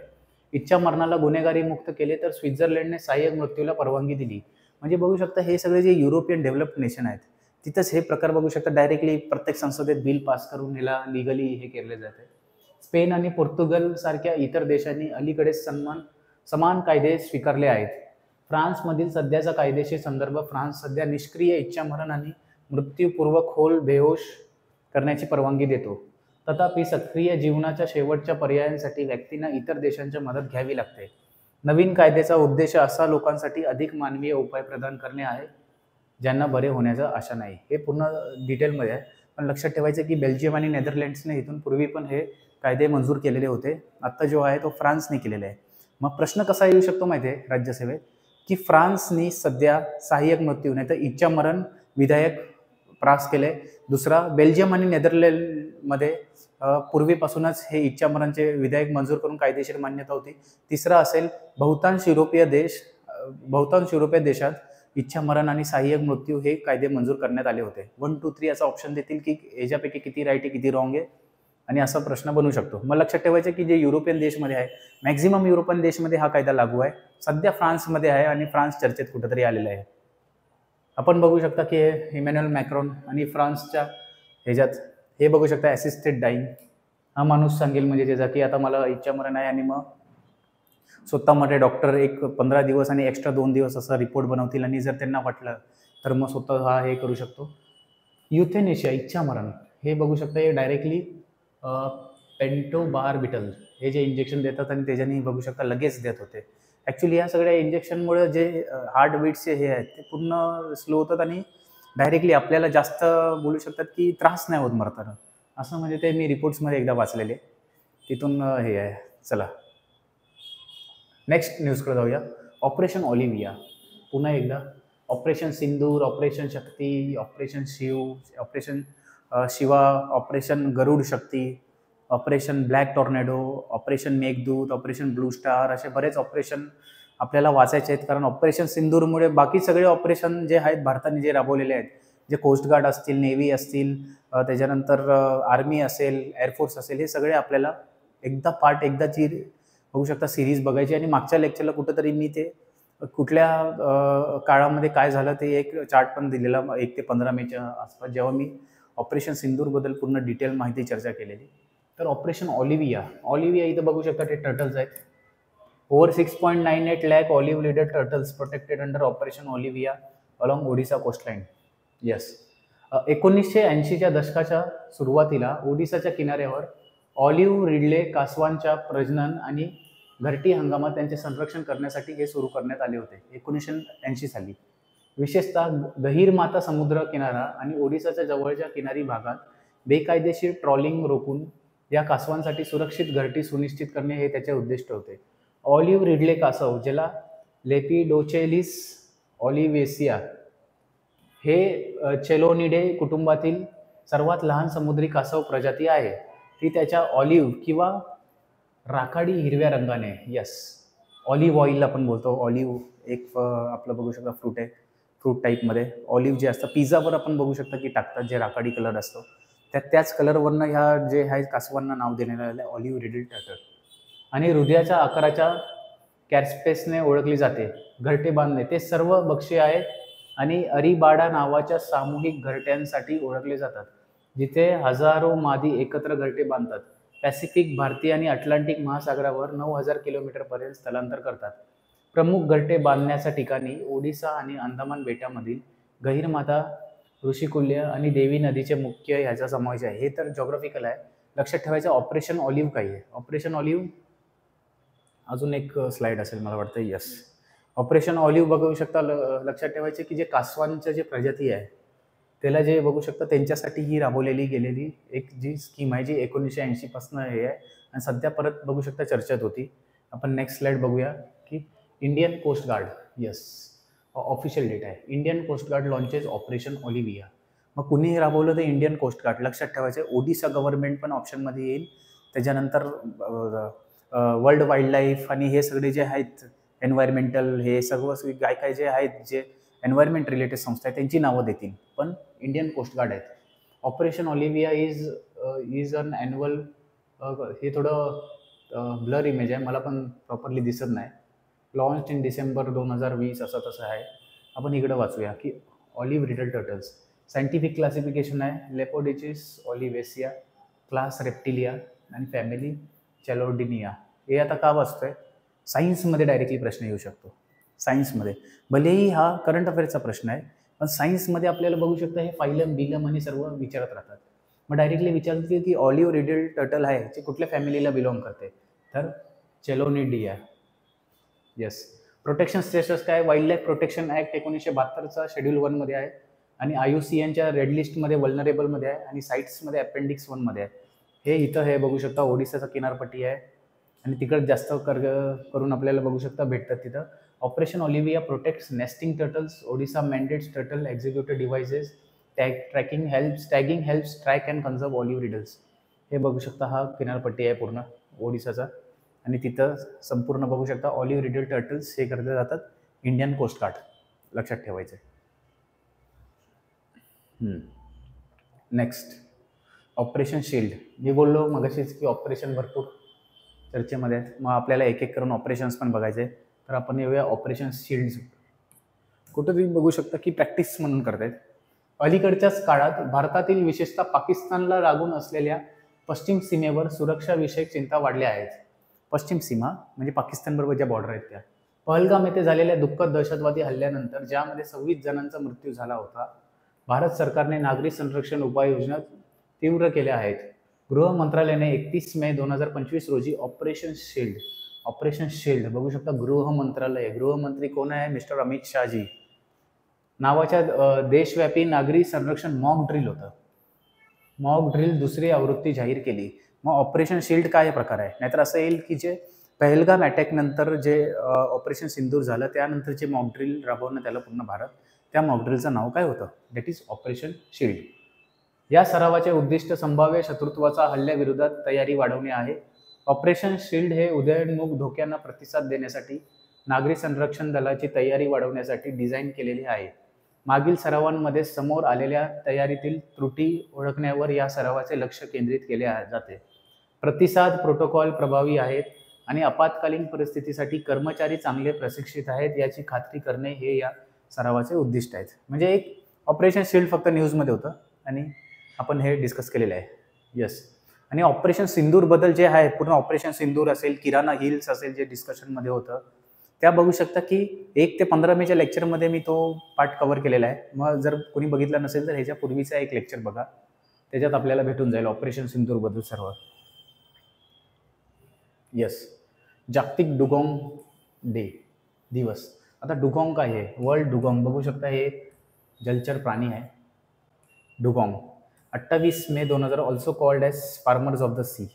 इच्छामरणाला गुन्हेगारी मुक्त केले, तर स्वित्झर्लंडने सहाय्यक मृत्यूला परवानगी दिली. म्हणजे बघू शकता हे सगळे जे युरोपियन डेव्हलप्ड नेशन आहेत तिथंच हे प्रकार बघू शकता डायरेक्टली प्रत्येक संसदेत बिल पास करून ह्याला लिगली हे केले जाते. स्पेन आणि पोर्तुगल सारख्या इतर देशांनी अलीकडेच समान कायदे स्वीकारले आहेत. फ्रान्समधील सध्याचा कायदेशीर संदर्भ. फ्रान्स सध्या निष्क्रिय इच्छामरण आणि मृत्यूपूर्व खोल बेहोश करण्याची परवानगी देतो. तथापि सक्रिय जीवनाच्या शेवटच्या पर्यायांसाठी व्यक्तींना इतर देशांची मदत घ्यावी लागते. नवीन कायद्याचा उद्देश असा लोकांसाठी अधिक मानवीय उपाय प्रदान करणे आहे ज्यांना बरे होण्याचा आशा नाही. हे पूर्ण डिटेलमध्ये आहे, पण लक्षात ठेवायचं की बेल्जियम आणि नेदरलँड्सने इथून पूर्वी पण हे कायदे मंजूर केलेले होते. आत्ता जो आहे तो फ्रान्सने केलेला आहे. मग प्रश्न कसा येऊ शकतो माहिती आहे राज्यसेवेत, की फ्रान्सनी सध्या सहाय्यक मृत्यू नाही तर इच्छामरण विधेयक पास केले. दुसरा, बेल्जियम आणि नेदरलँडमध्ये पूर्वीपासूनच हे इच्छामरणचे विधेयक मंजूर करून कायदेशीर मान्यता होती. तिसरा असेल बहुतांश युरोपीय देशात इच्छामरण आणि सहाय्यक मृत्यू हे कायदे मंजूर करण्यात आले होते. 1, 2, 3 असा ऑप्शन देतील की याच्यापैकी किती राईट आहे किती रॉंग आहे, आणि असा प्रश्न बनू शकतो. मग लक्षात ठेवायचं की जे युरोपियन देशमध्ये आहे, मॅक्झिमम युरोपियन देशमध्ये हा कायदा लागू आहे. सध्या फ्रान्समध्ये आहे आणि फ्रान्स चर्चेत कुठेतरी आलेला आहे. आपण बघू शकता की इमॅन्युअल मॅक्रॉन आणि फ्रान्सच्या ह्याच्यात हे बघू शकता असिस्टेड डाईंग. हा माणूस सांगेल म्हणजे त्याचा की आता मला इच्छामरण आहे, आणि मग स्वतःमध्ये डॉक्टर एक 15 दिवस आणि एक्स्ट्रा 2 दिवस असा रिपोर्ट बनवतील, आणि जर त्यांना वाटलं तर मग स्वतः हा हे करू शकतो. युथेनेशिया इच्छामरण हे बघू शकता हे डायरेक्टली पेंटोबार्बिटल हे जे इंजेक्शन देतात आणि त्याच्याने बघू शकता लगेच देत होते. ॲक्च्युली या सगळ्या इंजेक्शनमुळे जे हार्टबीट्सचे हे आहेत ते पूर्ण स्लो होतात आणि डायरेक्टली आपल्याला जास्त बोलू शकतात की त्रास नाही होत मरताना, असं म्हणजे ते मी रिपोर्ट्समध्ये एकदा वाचलेले, तिथून हे आहे. चला नेक्स्ट न्यूजकडे जाऊया. Operation Olivia. पुन्हा एकदा operation Sindoor, operation Shakti, operation Shiv, operation Shiva, operation Garud Shakti, operation black tornado, operation Meghdoot, operation blue star, असे बरेच ऑपरेशन आपल्याला वाचायचे आहेत. कारण ऑपरेशन सिंदूरमुळे बाकी सगळे ऑपरेशन जे आहेत भारताने जे राबवलेले आहेत, जे कोस्टगार्ड असतील, नेव्ही असतील, त्याच्यानंतर आर्मी असेल, एअरफोर्स असेल, हे सगळे आपल्याला एकदाची बघू शकता सिरीज बघायची. आणि मागच्या लेक्चरला कुठंतरी मी ते कुठल्या काळामध्ये काय झालं ते एक चार्ट पण दिलेला 1 ते 15 मेच्या आसपास, जेव्हा मी ऑपरेशन सिंदूरबद्दल पूर्ण डिटेल माहिती चर्चा केलेली. तर ऑपरेशन ऑलिव्हिया इथं बघू शकता ते टर्टल्स आहेत. Over 6.98 lakh olive-reeded turtles protected under Operation Olivia along Odisha coastline. Yes. 1980च्या दशकाच्या सुरुवातीला ओडिसाच्या किनाऱ्यावर ऑलिव्ह रिडले कासवांच्या प्रजनन आणि घरटी हंगामात त्यांचे संरक्षण करण्यासाठी हे सुरू करण्यात आले होते 1980 साली. विशेषतः गहीरमाथा समुद्र किनारा आणि ओडिसाच्या जवळच्या किनारी भागात बेकायदेशीर ट्रॉलिंग रोखून या कासवांसाठी सुरक्षित घरटी सुनिश्चित करणे हे त्याचे उद्दिष्ट होते. ऑलिव्ह रिडले कासव, ज्याला लेपिडोचेलिस ऑलिव्हेसिया हे चेलोनिडे कुटुंबातील सर्वात लहान समुद्री कासव प्रजाती आहे. ती त्याच्या ऑलिव्ह किंवा राखाडी हिरव्या रंगाने, ऑलिव्ह ऑइल आपण बोलतो, ऑलिव्ह एक आपलं बघू शकता फ्रूट आहे, फ्रूट टाईपमध्ये ऑलिव्ह जे असतं पिझ्झावर आपण बघू शकता की टाकतात, जे राखाडी कलर असतो त्याच कलरवरनं ह्या जे आहे कासवांना नाव देण्यात आलेलं आहे ऑलिव्ह रिडल टर्टल. आणि हृदयाच्या आकाराच्या कॅरस्पेसने ओळखली जाते. घरटे बांधणे ते सर्व भक्ष्य आहेत आणि अरिबाडा नावाच्या सामूहिक घरट्यांसाठी ओळखले जातात, जिथे हजारो मादी एकत्र घरटे बांधतात. पॅसिफिक, भारतीय आणि अटलांटिक महासागरावर 9,000 किलोमीटरपर्यंत स्थलांतर करतात. प्रमुख घरटे बांधण्याच्या ठिकाणी ओडिसा आणि अंदमान बेटामधील गहीरमाथा, ऋषिकुल्य आणि देवी नदीचे मुख्य ह्याचा समावेश आहे. हे तर जॉग्राफिकल आहे. लक्षात ठेवायचं ऑपरेशन ऑलिव्ह काय आहे. ऑपरेशन ऑलिव्ह अजून एक स्लाइड असेल मला वाटतं. ऑपरेशन ऑलिव्ह बघू शकता. लक्षात ठेवायचे की जे कासवांच्या जे प्रजाती आहे त्याला जे बघू शकता त्यांच्यासाठी ही राबवलेली गेलेली एक जी स्कीम आहे, जी 1980 पासून हे आहे आणि सध्या परत बघू शकता चर्चेत होती. आपण नेक्स्ट स्लाइड बघूया की Indian coast guard. Official date आहे. Indian coast guard launches operation Olivia. मग कुणी राबवलं तर इंडियन कोस्ट गार्ड. लक्षात ठेवायचं ओडिसा गव्हर्नमेंट पण ऑप्शनमध्ये येईल. त्याच्यानंतर वर्ल्ड वाईल्ड लाईफ आणि हे सगळे जे आहेत एन्व्हायरमेंटल, हे सर्व काय जे आहेत जे एन्व्हायरमेंट रिलेटेड संस्था आहेत त्यांची नावं देतील, पण इंडियन कोस्ट गार्ड आहेत. Operation Olivia is an annual, हे थोडं ब्लर इमेज आहे, मला पण प्रॉपरली दिसत नाही. लॉन्च इन डिसेंबर 2020 असं तसं आहे. आपण इकडं वाचूया की olive riddle turtles. Scientific classification आहे लेपोडिचिस ऑलिव्हेसिया, क्लास रेप्टिलिया आणि फॅमिली चॅलोडिनिया. हे आता का वाचतोय? सायन्समध्ये डायरेक्टली प्रश्न येऊ शकतो. सायन्समध्ये भलेही हा करंट अफेअर्सचा प्रश्न आहे, पण सायन्समध्ये आपल्याला बघू शकता हे फायलम बिलम आणि सर्व विचारत राहतात. मग डायरेक्टली विचारतील की ऑलिव्ह रिडल टर्टल आहे जे कुठल्या फॅमिलीला बिलॉंग करते, तर चेलोनिडिया. प्रोटेक्शन स्टेटस काय? वाईल्ड लाईफ प्रोटेक्शन ॲक्ट 1972चा शेड्यूल 1 मध्ये आहे आणि IUCNच्या रेड लिस्टमध्ये वल्नरेबलमध्ये आहे आणि साईट्समध्ये अपेंडिक्स 1 मध्ये आहे. हे इथं हे बघू शकता ओडिसाचा किनारपट्टी आहे आणि तिकडे जास्त करून आपल्याला बघू शकता भेटतात तिथं. Operation Olivia protects nesting turtles. Odisha mandates turtle executive devices tagging helps track and conserve olive ridleys. हे बघू शकता हा किनारपट्टी आहे पूर्ण ओडिसाचा आणि तिथं संपूर्ण बघू शकता ऑलिव्ह रिडल टर्टल्स हे करले जातात इंडियन कोस्ट गार्ड. लक्षात ठेवायचं. Next operation shield. मी बोललो मगाशीच की ऑपरेशन भरपूर चर्चेमध्ये आहेत, मग आपल्याला एक एक करून ऑपरेशन्स पण बघायचे. तर आपण येऊया ऑपरेशन शिल्ड. कुठं तुम्ही बघू शकता की प्रॅक्टिस म्हणून करतायत. अलीकडच्याच काळात भारतातील विशेषतः पाकिस्तानला लागून असलेल्या पश्चिम सीमेवर सुरक्षाविषयक चिंता वाढल्या आहेत. पश्चिम सीमा म्हणजे पाकिस्तानबरोबर ज्या बॉर्डर आहेत त्या. पहलगाम येथे झालेल्या दुःखद दहशतवादी हल्ल्यानंतर ज्यामध्ये 26 जणांचा मृत्यू झाला होता, भारत सरकारने नागरी संरक्षण उपाययोजना तीव्र केल्या आहेत. गृह मंत्रालयाने 31 मे 2025 रोजी ऑपरेशन शिल्ड बघू शकता. गृह मंत्रालय, गृहमंत्री कोण आहे? मिस्टर अमित शहाजी नावाच्या देशव्यापी नागरी संरक्षण मॉक ड्रिल होतं. मॉक ड्रिल दुसरी आवृत्ती जाहीर केली. मग ऑपरेशन शिल्ड काय प्रकार आहे? नाहीतर असं येईल की जे पहलगाम अटॅक नंतर जे ऑपरेशन सिंदूर झालं त्यानंतर जे मॉक ड्रिल राबवण्यात आलं पूर्ण भारत, त्या मॉक ड्रिलचं नाव काय होतं? That is operation shield. या सरावाचे उद्दिष्ट संभाव्य शत्रुत्वाचा हल्ल्याविरोधात तयारी वाढवणे आहे. ऑपरेशन शिल्ड हे उदयोन्मुख धोक्यांना प्रतिसाद देण्यासाठी नागरी संरक्षण दलाची तयारी वाढवण्यासाठी डिझाईन केलेले आहे. मागील सरावांमध्ये समोर आलेल्या तयारीतील त्रुटी ओळखण्यावर या सरावाचे लक्ष केंद्रित केले जाते. प्रतिसाद प्रोटोकॉल प्रभावी आहेत आणि आपत्कालीन परिस्थितीसाठी कर्मचारी चांगले प्रशिक्षित आहेत याची खात्री करणे हे या सरावाचे उद्दिष्ट आहेत. म्हणजे एक ऑपरेशन शिल्ड फक्त न्यूजमध्ये होतं आणि आपण हे डिस्कस केलेलं आहे. आणि ऑपरेशन सिंदूर बद्दल जे आहे पूर्ण ऑपरेशन सिंदूर असेल, किराणा हिल्स असेल, जे डिस्कशनमध्ये होतं त्या बघू शकता की 1 ते 15 मेच्या लेक्चरमध्ये मी तो पार्ट कव्हर केलेला आहे. मग जर कोणी बघितला नसेल तर ह्याच्या पूर्वीचा एक लेक्चर बघा, त्याच्यात आपल्याला भेटून जाईल ऑपरेशन सिंदूर बद्दल सर्व. येस, जागतिक डुगॉंग डे दिवस. आता डुगॉंग काय आहे? वर्ल्ड डुगॉंग बघू शकता, हे जलचर प्राणी आहे डुगॉंग. 28 मे 2000 also called as farmers of the sea.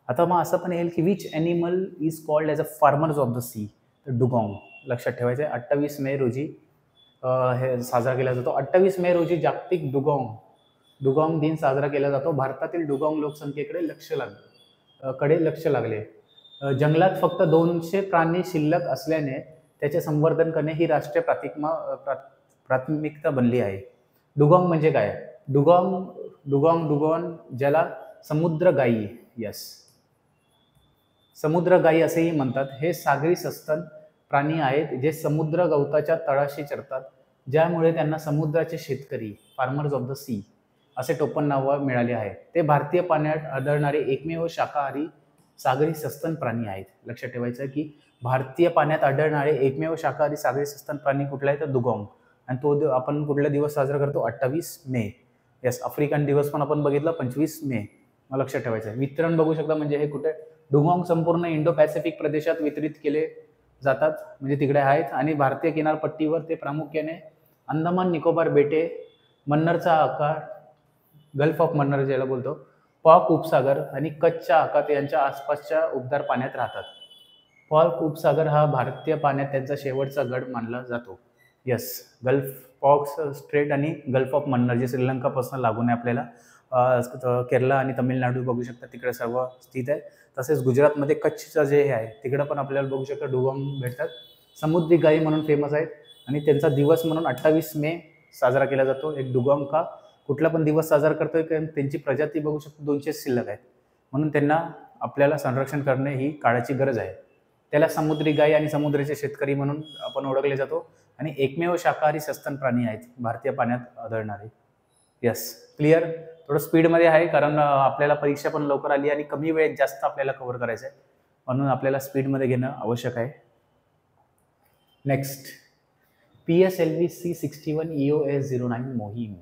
आता मग असं पण येईल की which animal is called as a farmers of the sea? तर डुगॉंग लक्षात ठेवायचं आहे. 28 मे रोजी हे साजरा केला जातो. 28 मे रोजी जागतिक डुगॉंग दिन साजरा केला जातो. भारतातील डुगॉंग लोकसंख्येकडे लक्ष लागले. जंगलात फक्त 200 प्राणी शिल्लक असल्याने त्याचे संवर्धन करणे ही राष्ट्रीय प्राथमिकता बनली आहे. डुगॉंग म्हणजे काय? डुगॉंग ज्याला समुद्र गायी, यस, समुद्र गायी असेही म्हणतात. हे सागरी सस्तन प्राणी आहेत जे समुद्र गवताच्या तळाशी चरतात, ज्यामुळे त्यांना समुद्राचे शेतकरी, फार्मर्स ऑफ द सी असे टोपण नाव मिळाले आहे. ते भारतीय पाण्यात आढळणारे एकमेव शाकाहारी सागरी सस्तन प्राणी आहेत. लक्षात ठेवायचं की भारतीय पाण्यात आढळणारे एकमेव शाकाहारी सागरी सस्तन प्राणी कुठला आहे? तर डुगॉंग. आणि तो आपण कुठला दिवस साजरा करतो? 28 मे. यस, आफ्रिकन दिवस पण आपण बघितला 25 मे. मग लक्षात ठेवायचं. वितरण बघू शकता, म्हणजे हे कुठे डुगॉंग संपूर्ण इंडो पॅसिफिक प्रदेशात वितरित केले जातात, म्हणजे तिकडे आहेत. आणि भारतीय किनारपट्टीवर ते प्रामुख्याने अंदमान निकोबार बेटे, मन्नरचा आकार, गल्फ ऑफ मन्नर ज्याला बोलतो, पाक उपसागर आणि कच्छच्या आखात यांच्या आसपासच्या उबदार पाण्यात राहतात. पाक उपसागर हा भारतीय पाण्यात त्यांचा शेवटचा गड मानला जातो. यस, गल्फ पॉक स्ट्रेट आणि गल्फ ऑफ मन्नर जे श्रीलंकापासून लागून आहे आपल्याला, केरला आणि तमिळनाडू बघू शकता तिकडे सर्व स्थित आहे. तसेच गुजरातमध्ये कच्छचं जे हे आहे तिकडं पण आपल्याला बघू शकता डुगॉंग भेटतात. समुद्री गायी म्हणून फेमस आहेत आणि त्यांचा दिवस म्हणून 28 मे साजरा केला जातो. एक डुगॉंग का कुठला पण दिवस साजरा करतोय कारण त्यांची प्रजाती बघू शकतो 200 शिल्लक आहेत, म्हणून त्यांना आपल्याला संरक्षण करणे ही काळाची गरज आहे. त्याला समुद्री गायी आणि समुद्राचे शेतकरी म्हणून आपण ओळखले जातो आणि एकमेव शाकाहारी सस्तन प्राणी आहेत भारतीय पाण्यात आढळणारे. Yes, clear. थोडं स्पीडमध्ये आहे कारण आपल्याला परीक्षा पण लवकर आली आणि कमी वेळेत जास्त आपल्याला कव्हर करायचं आहे, म्हणून आपल्याला स्पीडमध्ये घेणं आवश्यक आहे. नेक्स्ट, PSLV C61 EOS-09 मोहीम.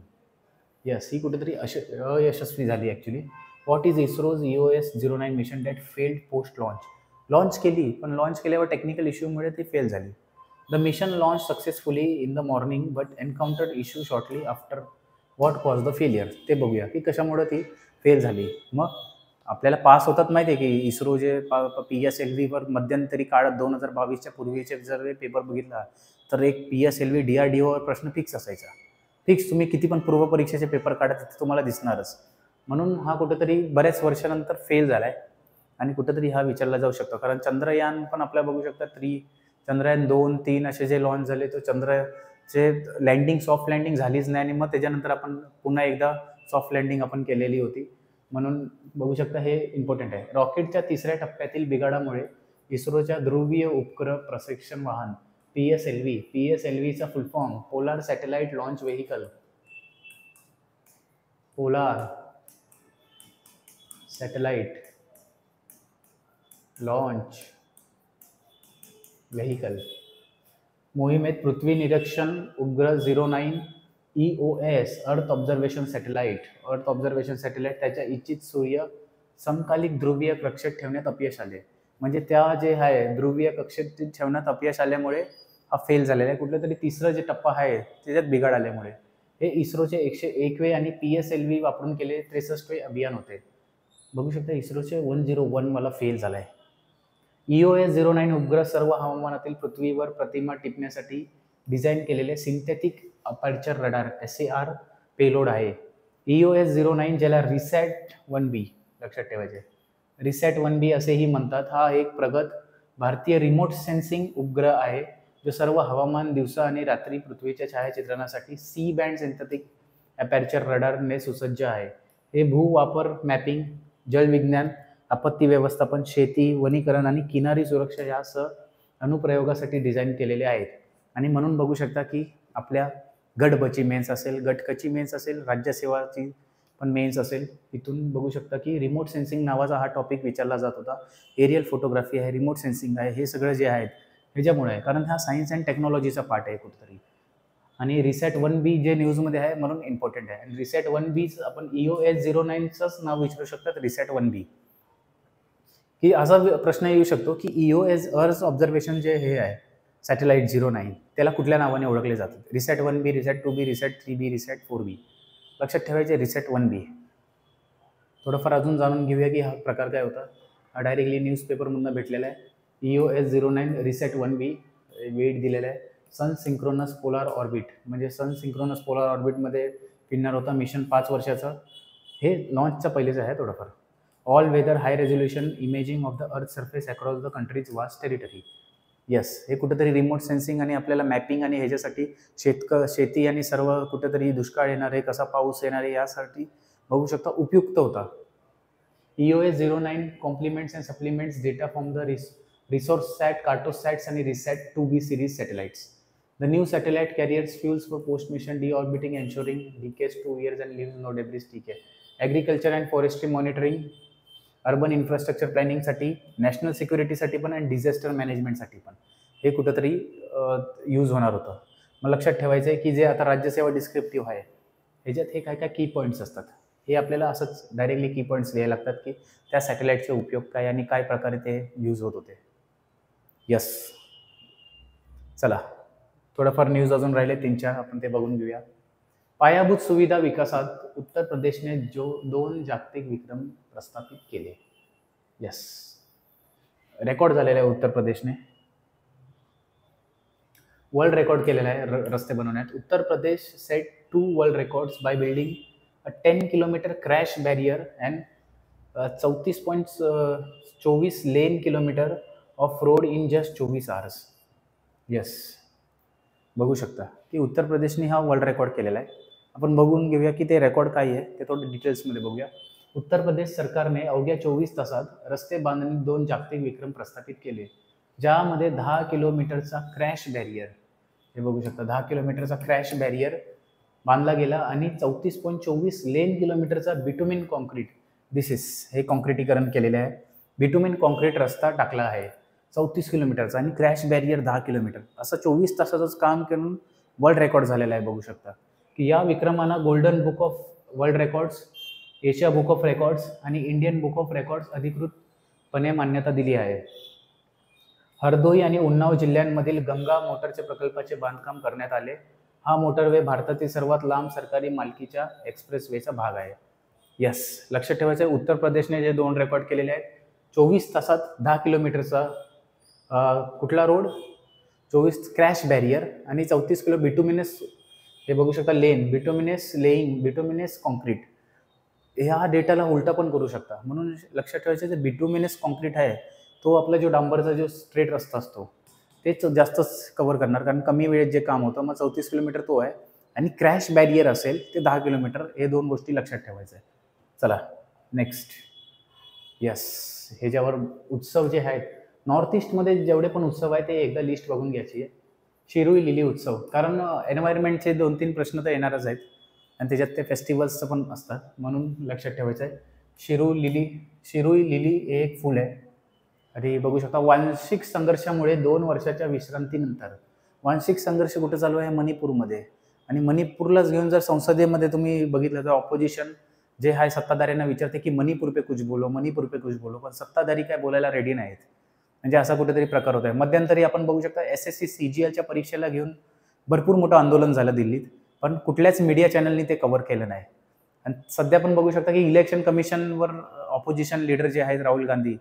यस, ही कुठेतरी अयशस्वी झाली actually. What is ISRO's EOS-09 mission that failed post launch केली, पण लॉन्च केल्यावर टेक्निकल इश्यूमुळे ती फेल झाली. The mission launch successfully in the morning but encountered issue shortly after. What cause the failure? ते बघूया की कशामुळे ती फेल झाली. मग आपल्याला पास होतात माहिती आहे की इस्रो जे PSLVवर मध्यंतरी काळात 2022च्या पूर्वीचे जर पेपर बघितला तर एक PSLV DRDOवर प्रश्न फिक्स असायचा. फिक्स, तुम्ही किती पण पूर्व परीक्षेचे पेपर काढा तिथे तुम्हाला दिसणारच. म्हणून हा कुठेतरी बऱ्याच वर्षानंतर फेल झालाय आणि कुठेतरी हा विचारला जाऊ शकतो. कारण चंद्रयान पण आपल्या बघू शकता चंद्रयान 2, 3 असे जे लॉन्च झाले तो चंद्राचे लँडिंग, सॉफ्ट लँडिंग झालीच नाही आणि मग त्याच्यानंतर आपण पुन्हा एकदा सॉफ्ट लँडिंग आपण केलेली होती. म्हणून बघू शकता हे इम्पॉर्टंट आहे. रॉकेटच्या 3ऱ्या टप्प्यातील बिघाडामुळे इस्रोच्या ध्रुवीय उपग्रह प्रक्षेपण वाहन PSLVचा full form polar satellite launch vehicle, polar satellite launch vehicle मोहिमेत पृथ्वी निरीक्षण उपग्रह 09 EOS अर्थ ऑब्झर्वेशन सॅटेलाइट त्याच्या इच्छित सूर्य समकालिक ध्रुवीय कक्षेत ठेवण्यात अपयश आले. म्हणजे त्या जे आहे ध्रुवीय कक्षेत ठेवण्यात अपयश आल्यामुळे हा फेल झालेला आहे. कुठलं तरी तिसरं जे टप्पा आहे त्याच्यात बिघाड आल्यामुळे. हे इस्रोचे 101वे आणि PSLV वापरून केले 63वे अभियान होते. बघू शकता इस्रोचे 101 मला फेल झालाय. EOS-09 उपग्रह सर्व हवामानातील पृथ्वीवर प्रतिमा टिपण्यासाठी डिझाईन केलेले synthetic aperture radar SAR payload आहे. EOS-09 ज्याला रिसॅट 1B लक्षात ठेवायचे, रिसॅट 1B असेही म्हणतात. हा एक प्रगत भारतीय रिमोट सेन्सिंग उपग्रह आहे जो सर्व हवामान, दिवसा आणि रात्री पृथ्वीच्या छायाचित्रणासाठी सी बँड सिंथेटिक अपर्चर रडारने सुसज्ज आहे. हे भूवापर मॅपिंग, जलविज्ञान, आपत्ती व्यवस्थापन, शेती, वनीकरण आणि किनारी सुरक्षा यासह अनुप्रयोगासाठी डिझाईन केलेले आहेत. आणि म्हणून बघू शकता की आपल्या गट ब ची मेन्स असेल, गट क ची मेन्स असेल, राज्यसेवाची पण मेन्स असेल. इथून बघू शकता की रिमोट सेन्सिंग नावाचा हा टॉपिक विचारला जात होता. एरियल फोटोग्राफी आहे, रिमोट सेन्सिंग आहे, हे सगळं जे आहेत ह्याच्यामुळे आहे, कारण हा सायन्स अँड टेक्नॉलॉजीचा पार्ट आहे कुठेतरी. आणि रिसॅट 1B जे न्यूजमध्ये आहे म्हणून इम्पॉर्टंट आहे. आणि रिसॅट 1B आपण EOS 09चंच नाव विचारू शकतात, रिसॅट 1B. की असा प्रश्न येऊ शकतो की EOS अर्थ ऑब्झर्वेशन जे हे आहे सॅटेलाइट 09 त्याला कुठल्या नावाने ओळखले जातात? RISAT 1B, RISAT 2B, RISAT 3B, RISAT 4B. लक्षात ठेवायचे रिसॅट 1B. थोडंफार अजून जाणून घेऊया की हा प्रकार काय होता. हा डायरेक्टली न्यूजपेपरमधून भेटलेला आहे. EOS 09 रिसॅट 1B वेट दिलेला आहे. सन सिंक्रोनस पोलार ऑर्बिट, म्हणजे सन सिंक्रोनस पोलार ऑर्बिटमध्ये फिरणार होता मिशन 5 वर्षाचं. हे लॉन्चच्या पहिलेच आहे थोडंफार. All weather high resolution imaging of the earth surface across the countries vast territory. Yes, हे कुठेतरी रिमोट सेन्सिंग आणि आपल्याला मॅपिंग आणि ह्याच्यासाठी शेती आणि सर्व कुठेतरी दुष्काळ येणार आहे, कसा पाऊस येणार आहे यासाठी बघू शकता उपयुक्त होता. EOS 09 compliments and supplements data from the Resourcesat, Cartosats आणि RISAT 2B series satellites. The new satellite carriers fuels for post mission deorbiting ensuring decays 2 years and live no debris. ठीक आहे. Agriculture and forestry monitoring, urban infrastructure प्लॅनिंगसाठी, national सिक्युरिटीसाठी पण आणि disaster मॅनेजमेंटसाठी पण हे कुठंतरी यूज होणार होतं. मग लक्षात ठेवायचं आहे की जे आता राज्यसेवा डिस्क्रिप्टिव्ह आहे ह्याच्यात हे काय काय की पॉईंट्स असतात हे आपल्याला असंच डायरेक्टली की पॉईंट्स लिहायला लागतात की त्या सॅटेलाइटचे उपयोग काय आणि काय प्रकारे ते यूज होत होते. यस, चला थोडंफार न्यूज अजून राहिले 3-4 आपण ते बघून घेऊया. पायाभूत सुविधा विकासात उत्तर प्रदेशने 2 जागतिक विक्रम प्रस्थापित केले. यस, रेकॉर्ड झालेला आहे उत्तर प्रदेशने. वर्ल्ड रेकॉर्ड केलेला आहे रस्ते बनवण्यात. Uttar Pradesh set 2 world records by building a 10 kilometre crash barrier and 34.24 lane kilometre of road in just 24 hours. Yes, बघू शकता की उत्तर प्रदेशने हा वर्ल्ड रेकॉर्ड केलेला आहे. आपण बघून घेऊया की ते रेकॉर्ड काय आहे ते थोडं डिटेल्समध्ये बघूया. उत्तर प्रदेश सरकारने अवघ्या 24 तासात रस्ते बांधणी 2 जागतिक विक्रम प्रस्थापित केले, ज्यामध्ये 10 किलोमीटरचा क्रॅश बॅरियर, हे बघू शकता 10 किलोमीटरचा क्रॅश बॅरियर बांधला गेला आणि 34.24 लेन किलोमीटरचा बिटुमिन कॉन्क्रीट हे कॉन्क्रिटीकरण केलेले आहे. बिटुमिन कॉन्क्रीट रस्ता टाकला आहे 34 किलोमीटरचा आणि क्रॅश बॅरियर 10 किलोमीटर. असं 24 तासाचंच काम करून वर्ल्ड रेकॉर्ड झालेला आहे. बघू शकता की या विक्रमांना golden book of world records, Asia book of records आणि इंडियन बुक ऑफ रेकॉर्ड्स अधिकृतपणे मान्यता दिली आहे. हरदोई आणि उन्नाव जिल्ह्यांमधील गंगा मोटरचे प्रकल्पाचे बांधकाम करण्यात आले. हा मोटरवे भारतातील सर्वात लांब सरकारी मालकीच्या एक्सप्रेसवेचा भाग आहे. यस, लक्षात ठेवायचं आहे उत्तर प्रदेशने जे 2 रेकॉर्ड केलेले आहेत 24 तासात 10 किलोमीटरचा कुठला रोड, 24 क्रॅश बॅरियर आणि 34 किलो बिटुमिनस, हे बघू शकता लेन, बिटुमिनस कॉन्क्रीट. ह्या डेटाला उलटा पण करू शकता, म्हणून लक्षात ठेवायचं जे बिटुमिनस कॉन्क्रीट आहे तो आपला जो डांबरचा जो स्ट्रेट रस्ता असतो तेच जास्तच कव्हर करणार, कारण कमी वेळेत जे काम होतं. मग 34 किलोमीटर तो आहे आणि क्रॅश बॅरियर असेल ते 10 किलोमीटर. हे 2 गोष्टी लक्षात ठेवायचं आहे. चला नेक्स्ट. यस, ह्याच्यावर उत्सव जे आहेत नॉर्थ ईस्टमध्ये जेवढे पण उत्सव आहे ते एकदा लिस्ट बघून घ्यायची आहे. शिरुई लिली उत्सव, कारण एन्व्हायरमेंटचे 2-3 प्रश्न तर येणारच आहेत आणि त्याच्यात ते फेस्टिवल्सचं पण असतात, म्हणून लक्षात ठेवायचं आहे. शिरुई लिली हे एक फूल आहे आणि बघू शकता वांशिक संघर्षामुळे 2 वर्षाच्या विश्रांतीनंतर. वांशिक संघर्ष कुठे चालू आहे? मणिपूरमध्ये. आणि मणिपूरलाच घेऊन जर संसदेमध्ये तुम्ही बघितलं तर ऑपोजिशन जे आहे सत्ताधाऱ्यांना विचारते की मणिपूर पे कुछ बोलो, पण सत्ताधारी काय बोलायला रेडी नाहीत. म्हणजे असा कुठेतरी प्रकार होत आहे. मध्यंतरी आपण बघू शकता SSC CGLच्या परीक्षेला घेऊन भरपूर मोठं आंदोलन झालं दिल्लीत, पण कुठल्याच मीडिया चॅनलनी ते कव्हर केलं नाही. आणि सध्या पण बघू शकता की इलेक्शन कमिशनवर ऑपोजिशन लीडर जे आहेत राहुल गांधी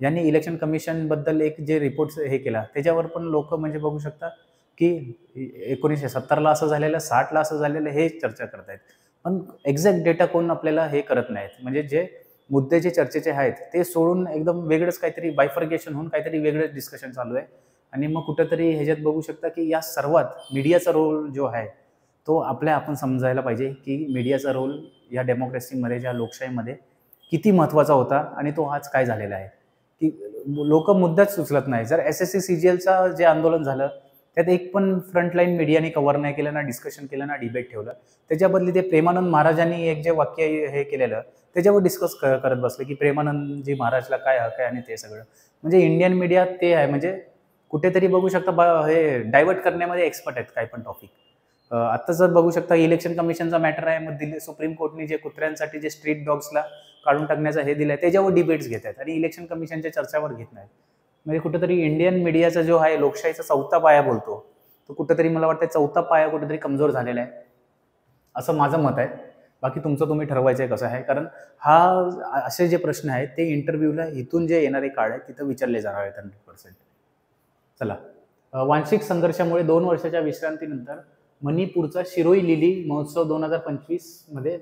यांनी इलेक्शन कमिशनबद्दल एक जे रिपोर्ट हे केला त्याच्यावर पण लोक म्हणजे बघू शकता की 1970ला असं झालेलं, 60ला असं झालेलं हे चर्चा करतायत, पण एक्झॅक्ट डेटा कोण आपल्याला हे करत नाहीत. म्हणजे जे मुद्दे जे चर्चेचे आहेत ते सोडून एकदम वेगळंच काहीतरी बायफर्गेशन होऊन काहीतरी वेगळंच डिस्कशन चालू आहे. आणि मग कुठेतरी ह्याच्यात बघू शकता की या सर्वात मीडियाचा रोल जो आहे तो आपण समजायला पाहिजे की मीडियाचा रोल या डेमोक्रेसीमध्ये, ज्या लोकशाहीमध्ये किती महत्त्वाचा होता आणि तो आज काय झालेला आहे की लोक मुद्दाच सुचलत नाही. जर SSC CGLचं जे आंदोलन झालं त्यात एक पण फ्रंटलाईन मीडियाने कव्हर नाही केलं, ना डिस्कशन केलं, ना डिबेट ठेवलं. त्याच्या बदली ते प्रेमानंद महाराजांनी एक जे वाक्य हे केलेलं त्याच्यावर डिस्कस करत बसले की प्रेमानंदजी महाराजला काय हक आहे आणि ते सगळं. म्हणजे इंडियन मीडिया ते आहे, म्हणजे कुठेतरी बघू शकता हे डायव्हर्ट करण्यामध्ये एक्सपर्ट आहेत काही पण टॉपिक. आता जर बघू शकता इलेक्शन कमिशनचा मॅटर आहे, मग दिल्ली सुप्रीम कोर्टने जे कुत्र्यांसाठी जे स्ट्रीट डॉग्सला काढून टाकण्याचा हे दिलंय त्याच्यावर डिबेट्स घेत आहेत आणि इलेक्शन कमिशनच्या चर्चावर घेत नाहीत. म्हणजे कुठेतरी इंडियन मीडियाचा जो आहे लोकशाहीचा चौथा पाया बोलतो, तो कुठेतरी मला वाटतं चौथा पाया कुठेतरी कमजोर झालेला आहे, असं माझं मत आहे. बाकी तुमचं तुम्ही ठरवायचं आहे कसं आहे, कारण असे जे प्रश्न आहेत ते इंटरव्ह्यूला इथून जे येणारे काळ आहे तिथं विचारले जाणार आहेत 100%. चला, वांशिक संघर्षामुळे 2 वर्षाच्या विश्रांतीनंतर मणिपूरचा शिरोई लिली महोत्सव 2025 मध्ये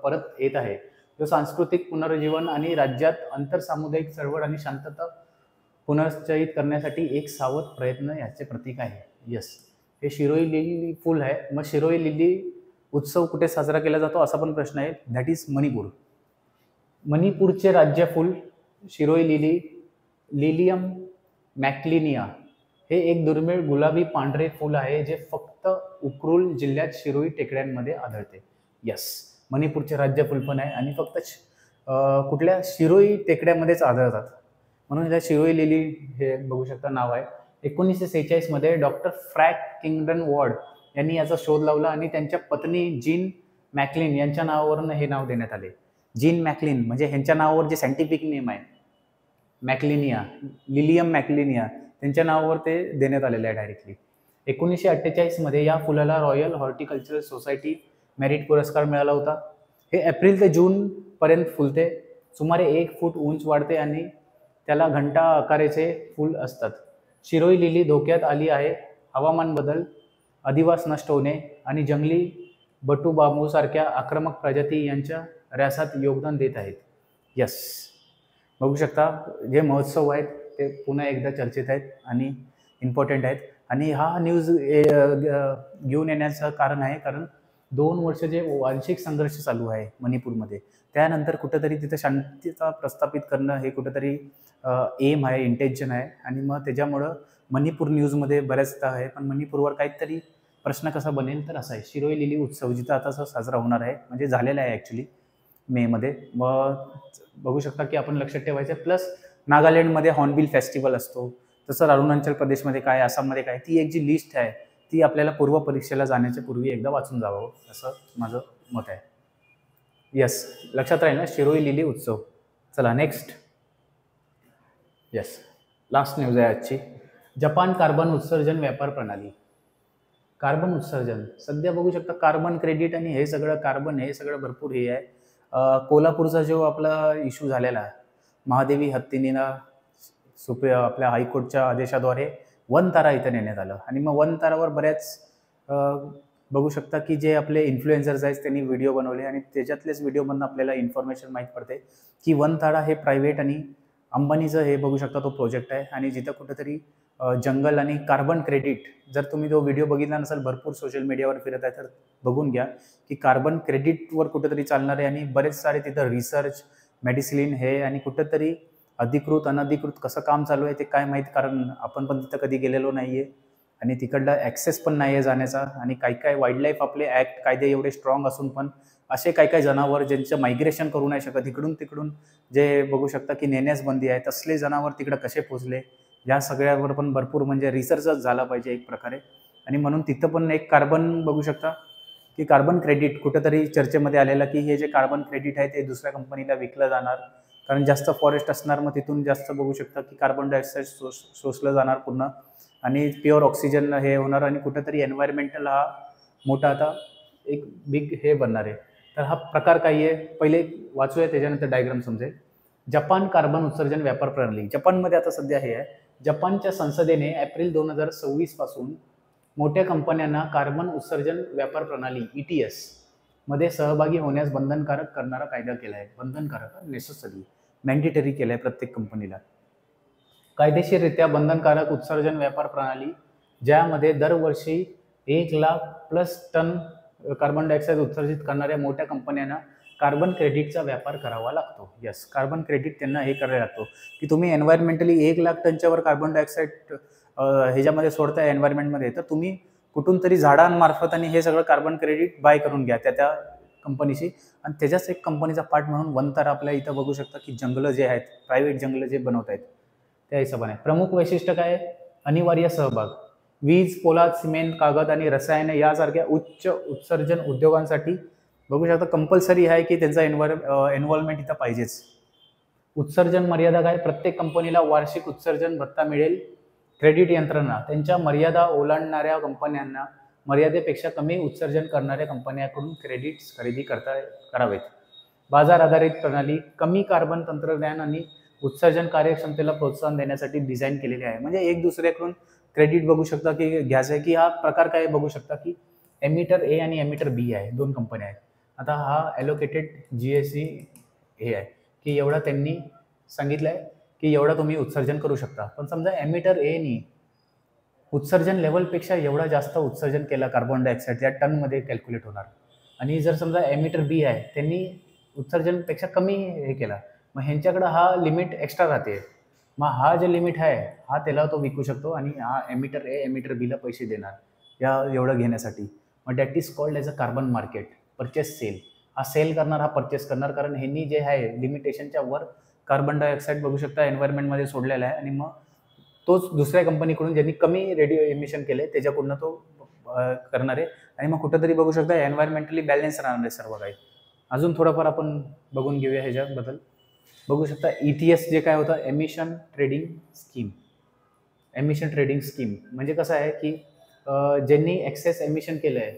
परत येत आहे, जो सांस्कृतिक पुनरुज्जीवन आणि राज्यात आंतरसामुदायिक चळवळ आणि शांतता पुनर्स्थापित करण्यासाठी एक सावध प्रयत्न याचे प्रतीक आहे. यस, हे शिरोई लिली फुल आहे. मग शिरोई लिली उत्सव कुठे साजरा केला जातो असा पण प्रश्न आहे. That is Manipur. मणिपूरचे राज्य फुल शिरोई लिली, लिलियम मॅक्लिनिया, हे एक दुर्मिळ गुलाबी पांढरे फूल आहे जे फक्त उखरुल जिल्ह्यात शिरोई टेकड्यांमध्ये आढळते. यस, मणिपूरचे राज्य फुल पण आहे आणि फक्त कुठल्या शिरोई टेकड्यामध्येच आढळतात, म्हणून त्या शिरोई लिली हे बघू शकता नाव आहे. 1946 मध्ये डॉक्टर फ्रॅंक किंगडन वॉर्ड यांनी याचा शोध लावला आणि त्यांच्या पत्नी जीन मॅकलिन यांच्या नावावरून हे नाव देण्यात आले. जीन मॅकलिन म्हणजे ह्यांच्या नावावर जे सायंटिफिक नेम आहे मॅक्लिनिया, लिलियम मॅक्लिनिया, त्यांच्या नावावर ते देण्यात आलेलं आहे डायरेक्टली. 1948 मध्ये या फुलाला रॉयल हॉर्टिकल्चरल सोसायटी मेरिट पुरस्कार मिळाला होता. हे एप्रिल ते जून पर्यंत फुलते, सुमारे 1 फूट उंच वाढते आणि त्याला घंटा आकाराचे फूल असतात. शिरोई लिली धोक्यात आली आहे. हवामान बदल, अधिवास नष्ट होणे आणि जंगली बटू बांबू सारख्या आक्रमक प्रजाती यांच्या ऱ्यासात योगदान देत आहेत. यस, बघू शकता जे महोत्सव आहेत ते पुन्हा एकदा चर्चेत आहेत आणि इम्पॉर्टंट आहेत. आणि हा न्यूज घेऊन येण्याचं कारण आहे कारण 2 वर्ष जे वांशिक संघर्ष चालू आहे मणिपूरमध्ये, त्यानंतर कुठेतरी तिथं शांतता प्रस्थापित करणं हे कुठेतरी एम आहे, इंटेन्शन आहे. आणि मग त्याच्यामुळं मणिपूर न्यूजमध्ये बऱ्याचदा आहे. पण मणिपूरवर काहीतरी प्रश्न कसा बनेल तर असा आहे, शिरोई लिली उत्सव जिथं आता साजरा होणार आहे, म्हणजे झालेला आहे ॲक्च्युली मेमध्ये. मग बघू शकता की आपण लक्षात ठेवायचं. प्लस नागालँडमध्ये हॉर्नबिल फेस्टिवल असतो, तसं अरुणाचल प्रदेशमध्ये काय, आसाममध्ये काय, ती एक जी लिस्ट आहे ती आपल्याला पूर्व परीक्षेला जाण्याच्या पूर्वी एकदा वाचून जावं असं माझं मत आहे. यस, लक्षात राहील ना, शिरोई लिली उत्सव. चला नेक्स्ट. यस, लास्ट न्यूज आहे आजची. जपान कार्बन उत्सर्जन व्यापार प्रणाली. कार्बन उत्सर्जन सध्या बघू शकता, कार्बन क्रेडिट आणि हे सगळं कार्बन हे सगळं भरपूर हे आहे. कोल्हापूरचा जो आपला इश्यू झालेला आहे, महादेवी हत्तीनीला आपल्या हायकोर्टच्या आदेशाद्वारे वनतारा इथं नेण्यात आलं. आणि मग वनतारावर बऱ्याच बघू शकता की जे आपले इन्फ्लुएन्सर्स आहेत त्यांनी व्हिडिओ बनवले आणि त्याच्यातलेच व्हिडिओमधून आपल्याला इन्फॉर्मेशन माहीत पडते की वनतारा हे प्रायव्हेट आणि अंबानीचं हे बघू शकता तो प्रोजेक्ट आहे. आणि जिथं कुठेतरी जंगल आणि कार्बन क्रेडिट, जर तुम्ही तो व्हिडिओ बघितला नसेल, भरपूर सोशल मीडियावर फिरत आहे, तर बघून घ्या की कार्बन क्रेडिटवर कुठेतरी चालणार आहे. आणि बरेच सारे तिथं रिसर्च, मेडिसिन हे आणि कुठेतरी अधिकृत अनधिकृत कसं काम चालू आहे ते काय माहीत, कारण आपण पण तिथं कधी गेलेलो नाही आहे आणि तिकडला ॲक्सेस पण नाही आहे जाण्याचा. आणि काय वाईल्डलाईफ आपले ॲक्ट कायदे एवढे स्ट्रॉंग असून पण असे काय जनावर ज्यांचं मायग्रेशन करू नाही शकत, इकडून तिकडून जे बघू शकता की नेण्यास बंदी आहे, तसले जनावर तिकडं कसे पोचले, या सगळ्यावर पण भरपूर म्हणजे रिसर्चच झाला पाहिजे एक प्रकारे. आणि म्हणून तिथं पण एक कार्बन बघू शकता की कार्बन क्रेडिट कुठेतरी चर्चेमध्ये आलेलं की हे जे कार्बन क्रेडिट आहे ते दुसऱ्या कंपनीला विकलं जाणार, कारण जास्त फॉरेस्ट असणार, मग तिथून जास्त बघू शकता की कार्बन डायऑक्साईड शोषलं जाणार पूर्ण आणि प्युअर ऑक्सिजन हे होणार आणि कुठेतरी एन्व्हायरमेंटल हा मोठा आता एक बिग हे बनणार आहे. तर हा प्रकार काही आहे, पहिले वाचूया त्याच्यानंतर डायग्राम समजेल. जपान कार्बन उत्सर्जन व्यापार प्रणाली. जपानमध्ये आता सध्या हे आहे, जपानच्या संसदेने एप्रिल 2026 पासून मोठ्या कंपन्यांना कार्बन उत्सर्जन व्यापार प्रणाली ETS मध्ये सहभागी होण्यास बंधनकारक करणारा कायदा केला आहे. बंधनकारक, नेसेसरी, मॅन्डेटरी केलं आहे प्रत्येक कंपनीला. कायदेशीररित्या बंधनकारक उत्सर्जन व्यापार प्रणाली, ज्यामध्ये दरवर्षी 1,00,000+ टन कार्बन डायऑक्साईड उत्सर्जित करणाऱ्या मोठ्या कंपन्यांना कार्बन क्रेडिटचा व्यापार करावा लागतो. यस, कार्बन क्रेडिट त्यांना हे करायला लागतो की तुम्ही एन्व्हायरमेंटली 1,00,000 टनच्यावर कार्बन डायऑक्साईड ह्याच्यामध्ये सोडताय एन्व्हायरमेंटमध्ये, तर तुम्ही कुठून तरी झाडांमार्फत आणि हे सगळं कार्बन क्रेडिट बाय करून घ्या त्या कंपनीशी. आणि त्याच्याच एक कंपनीचा पार्ट म्हणून वनतारा आपल्या इथं बघू शकता की जंगलं जे आहेत, प्रायव्हेट जंगलं जे बनवत आहेत त्या हिशोबाने. प्रमुख वैशिष्ट्य काय आहे? अनिवार्य सहभाग. वीज, पोलाद, सिमेंट, कागद आणि रसायने यासारख्या उच्च उत्सर्जन उद्योगांसाठी बघू शकता कंपल्सरी आहे की त्यांचा एन्व्हायरमेंट इथं पाहिजेच. उत्सर्जन मर्यादा काय? प्रत्येक कंपनीला वार्षिक उत्सर्जन भत्ता मिळेल. क्रेडिट यंत्रणा त्यांच्या मर्यादा ओलांडणाऱ्या कंपन्यांना मर्यादेपेक्षा कमी उत्सर्जन करणाऱ्या कंपन्यांकडून क्रेडिट्स खरेदी करावेत. बाजार आधारित प्रणाली कमी कार्बन तंत्रज्ञान आणि उत्सर्जन कार्यक्षमतेला प्रोत्साहन देण्यासाठी डिझाईन केलेली आहे. म्हणजे एक दुसऱ्याकडून क्रेडिट बघू शकता की घ्यायचं आहे की हा प्रकार काय बघू शकता की एमिटर ए आणि एमिटर बी आहे, दोन कंपन्या आहेत. आता हा ॲलोकेटेड GSE हे आहे की एवढा त्यांनी सांगितलं आहे की एवढा तुम्ही उत्सर्जन करू शकता. पण समजा एमिटर एनी उत्सर्जन लेवलपेक्षा एवढा जास्त उत्सर्जन केला कार्बन डायऑक्साईड त्या टनमध्ये कॅल्क्युलेट होणार. आणि जर समजा एमिटर बी आहे त्यांनी उत्सर्जनपेक्षा कमी हे केला, मग ह्यांच्याकडं हा लिमिट एक्स्ट्रा राहते. मग हा जे लिमिट आहे हा त्याला तो विकू शकतो आणि हा एमिटर ए एमिटर बीला पैसे देणार या एवढं घेण्यासाठी. मग that is called as a carbon market. Purchase sale, हा सेल करणार हा परचेस करणार, कारण ह्यांनी जे आहे लिमिटेशनच्या वर कार्बन डायऑक्साईड बघू शकता एन्व्हायरमेंटमध्ये सोडलेला आहे आणि मग तोच दुसऱ्या कंपनीकडून ज्यांनी कमी रेडिओ एमिशन केले त्याच्याकडून तो करणार आहे. आणि मग कुठंतरी बघू शकता एन्व्हायरमेंटली बॅलन्स राहणार आहे सर्व काही. अजून थोडंफार आपण बघून घेऊया ह्याच्याबद्दल. बघू शकता ETS जे काय होतं, emission trading scheme. Emission trading scheme म्हणजे कसं आहे की ज्यांनी एक्सेस एमिशन केलं आहे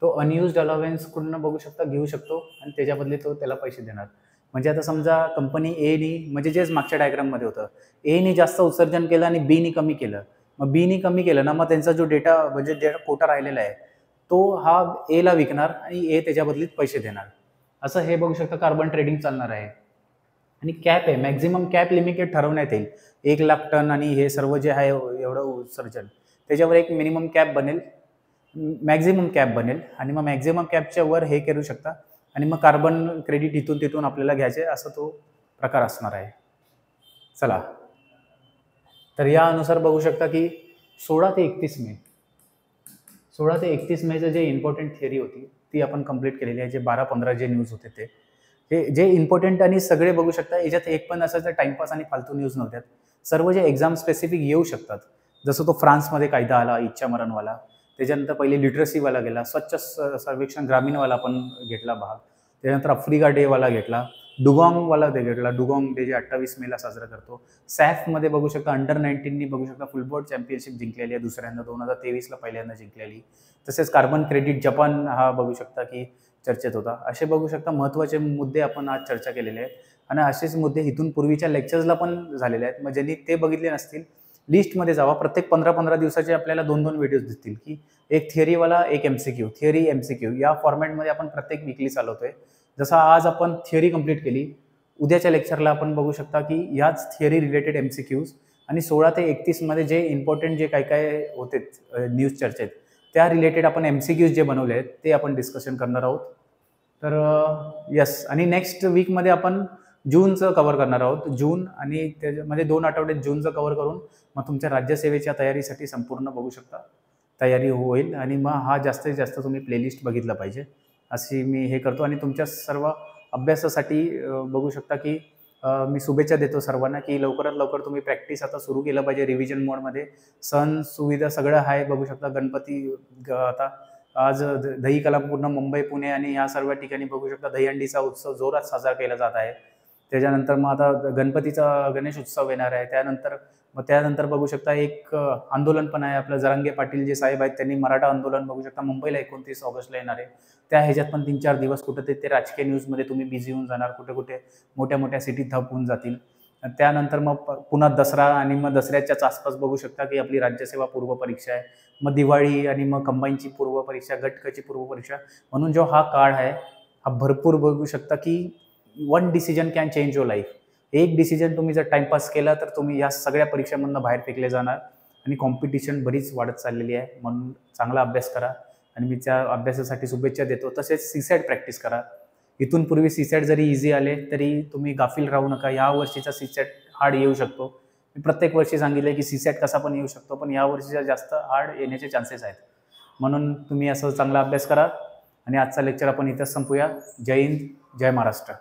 तो अनयुज्ड अलावेन्सकडून बघू शकता घेऊ शकतो आणि त्याच्या बदली तो त्याला पैसे देणार. म्हणजे आता समजा कंपनी एनी, म्हणजे जेच मागच्या डायग्राममध्ये होतं, एनी जास्त उत्सर्जन केलं आणि बीनी कमी केलं. मग बीनी कमी केलं ना, मग त्यांचा जो डेटा म्हणजे डेटा कोटा राहिलेला आहे तो हा एला विकणार आणि ए त्याच्या बदलीत पैसे देणार. असं हे बघू शकता कार्बन ट्रेडिंग चालणार आहे. आणि कॅप आहे, मॅक्झिमम कॅप लिमिटेड ठरवण्यात येईल. 1,00,000 टन आणि हे सर्व जे आहे एवढं उत्सर्जन त्याच्यावर एक मिनिमम कॅप बनेल, मॅक्झिमम कॅप बनेल. आणि मग मॅक्झिमम कॅपच्या वर हे करू शकता आणि मग कार्बन क्रेडिट इथून तिथून आपल्याला घ्यायचे असं तो प्रकार असणार आहे. चला, तर यानुसार बघू शकता की 16 ते 31 मेचं जे इम्पॉर्टंट थिअरी होती ती आपण कंप्लीट केलेली आहे. जे 12-15 जे न्यूज होते ते जे इम्पॉर्टंट आणि सगळे बघू शकता. याच्यात एक पण असायचं टाइमपास आणि फालतू न्यूज नव्हत्यात. सर्व जे एक्झाम स्पेसिफिक येऊ शकतात, जसं तो फ्रान्समध्ये कायदा आला इच्छामरणवाला, त्याच्यानंतर पहिले लिटरसीवाला गेला, स्वच्छ सर्वेक्षण ग्रामीणवाला पण घेतला भाग, त्याच्यानंतर आफ्रिका डेवाला घेतला, डुगॉंगवाला घेतला, डुगॉंग डे जे 28 मेला साजरा करतो. सॅफमध्ये बघू शकता अंडर-19नी बघू शकता फुटबॉल चॅम्पियनशिप जिंकलेली आहे दुसऱ्यांदा, 2023ला पहिल्यांदा जिंकलेली. तसेच कार्बन क्रेडिट जपान हा बघू शकता की चर्चेत होता. असे बघू शकता महत्त्वाचे मुद्दे आपण आज चर्चा केलेले आहेत. आणि असेच मुद्दे इथून पूर्वीच्या लेक्चर्सला पण झालेले आहेत. मग ज्यांनी ते बघितले नसतील लिस्टमध्ये जावा. प्रत्येक 15-15 दिवसाचे आपल्याला 2-2 व्हिडिओज दिसतील की एक थिअरीवाला एक MCQ, थिअरी MCQ या फॉर्मॅटमध्ये आपण प्रत्येक वीकली चालवतोय. जसं आज आपण थिअरी कंप्लीट केली, उद्याच्या लेक्चरला आपण बघू शकता की याच थिअरी रिलेटेड MCQs आणि 16 ते 31 मध्ये जे इम्पॉर्टंट जे काय काय होते न्यूज चर्चेत त्या रिलेटेड आपण MCQs जे बनवले आहेत ते आपण डिस्कशन करणार आहोत. तर यस, आणि नेक्स्ट वीकमध्ये आपण जूनचं कव्हर करणार आहोत. जून आणि त्याच्यामध्ये 2 आठवड्यात जूनचं कव्हर करून मग तुमच्या राज्यसेवेच्या तयारीसाठी संपूर्ण बघू शकता तयारी होईल. आणि मग हा जास्तीत जास्त तुम्ही प्लेलिस्ट बघितला पाहिजे अशी मी हे करतो. आणि तुमच्या सर्व अभ्यासासाठी बघू शकता की मी शुभेच्छा देतो सर्वांना की लवकरात लवकर तुम्ही प्रॅक्टिस आता सुरू केलं पाहिजे रिव्हिजन मोडमध्ये. सण सुविधा सगळं आहे बघू शकता. गणपती आता आज दही कला पूर्ण मुंबई, पुणे आणि या सर्व ठिकाणी बघू शकता दहीहंडीचा उत्सव जोरात साजरा केला जात आहे. त्याच्यानंतर मग आता गणपतीचा गणेश उत्सव येणार आहे. त्यानंतर बघू शकता एक आंदोलन पण आहे आपलं. जरांगे पाटील जे साहेब आहेत त्यांनी मराठा आंदोलन बघू शकता मुंबईला 29 ऑगस्टला येणार आहे. त्या ह्याच्यात पण 3-4 दिवस कुठे ते राजकीय न्यूजमध्ये तुम्ही बिझी होऊन जाणार, कुठे कुठे मोठ्या मोठ्या सिटीत धप होऊन जातील. त्यानंतर मग पुन्हा दसरा आणि मग दसऱ्याच्याच आसपास बघू शकता की आपली राज्यसेवा पूर्व परीक्षा आहे. मग दिवाळी आणि मग कंबाईनची पूर्व परीक्षा, गटकची पूर्व परीक्षा. म्हणून जो हा काळ आहे हा भरपूर बघू शकता की 1 decision can change your life. एक डिसिजन तुम्ही जर टाइमपास केला तर तुम्ही या सगळ्या परीक्षांमधून बाहेर फेकले जाणार. आणि कॉम्पिटिशन बरीच वाढत चाललेली आहे. म्हणून चांगला अभ्यास करा आणि मी त्या अभ्यासासाठी शुभेच्छा देतो. तसेच सीसॅट प्रॅक्टिस करा. इथून पूर्वी सीसॅट जरी इझी आले तरी तुम्ही गाफील राहू नका. या वर्षीचा सीसॅट हार्ड येऊ शकतो. मी प्रत्येक वर्षी सांगितले की सीसेट कसा पण येऊ शकतो, पण या वर्षीचा जास्त हार्ड येण्याचे चान्सेस आहेत. म्हणून तुम्ही असं चांगला अभ्यास करा आणि आजचा लेक्चर आपण इथंच संपूया. जय हिंद, जय महाराष्ट्र.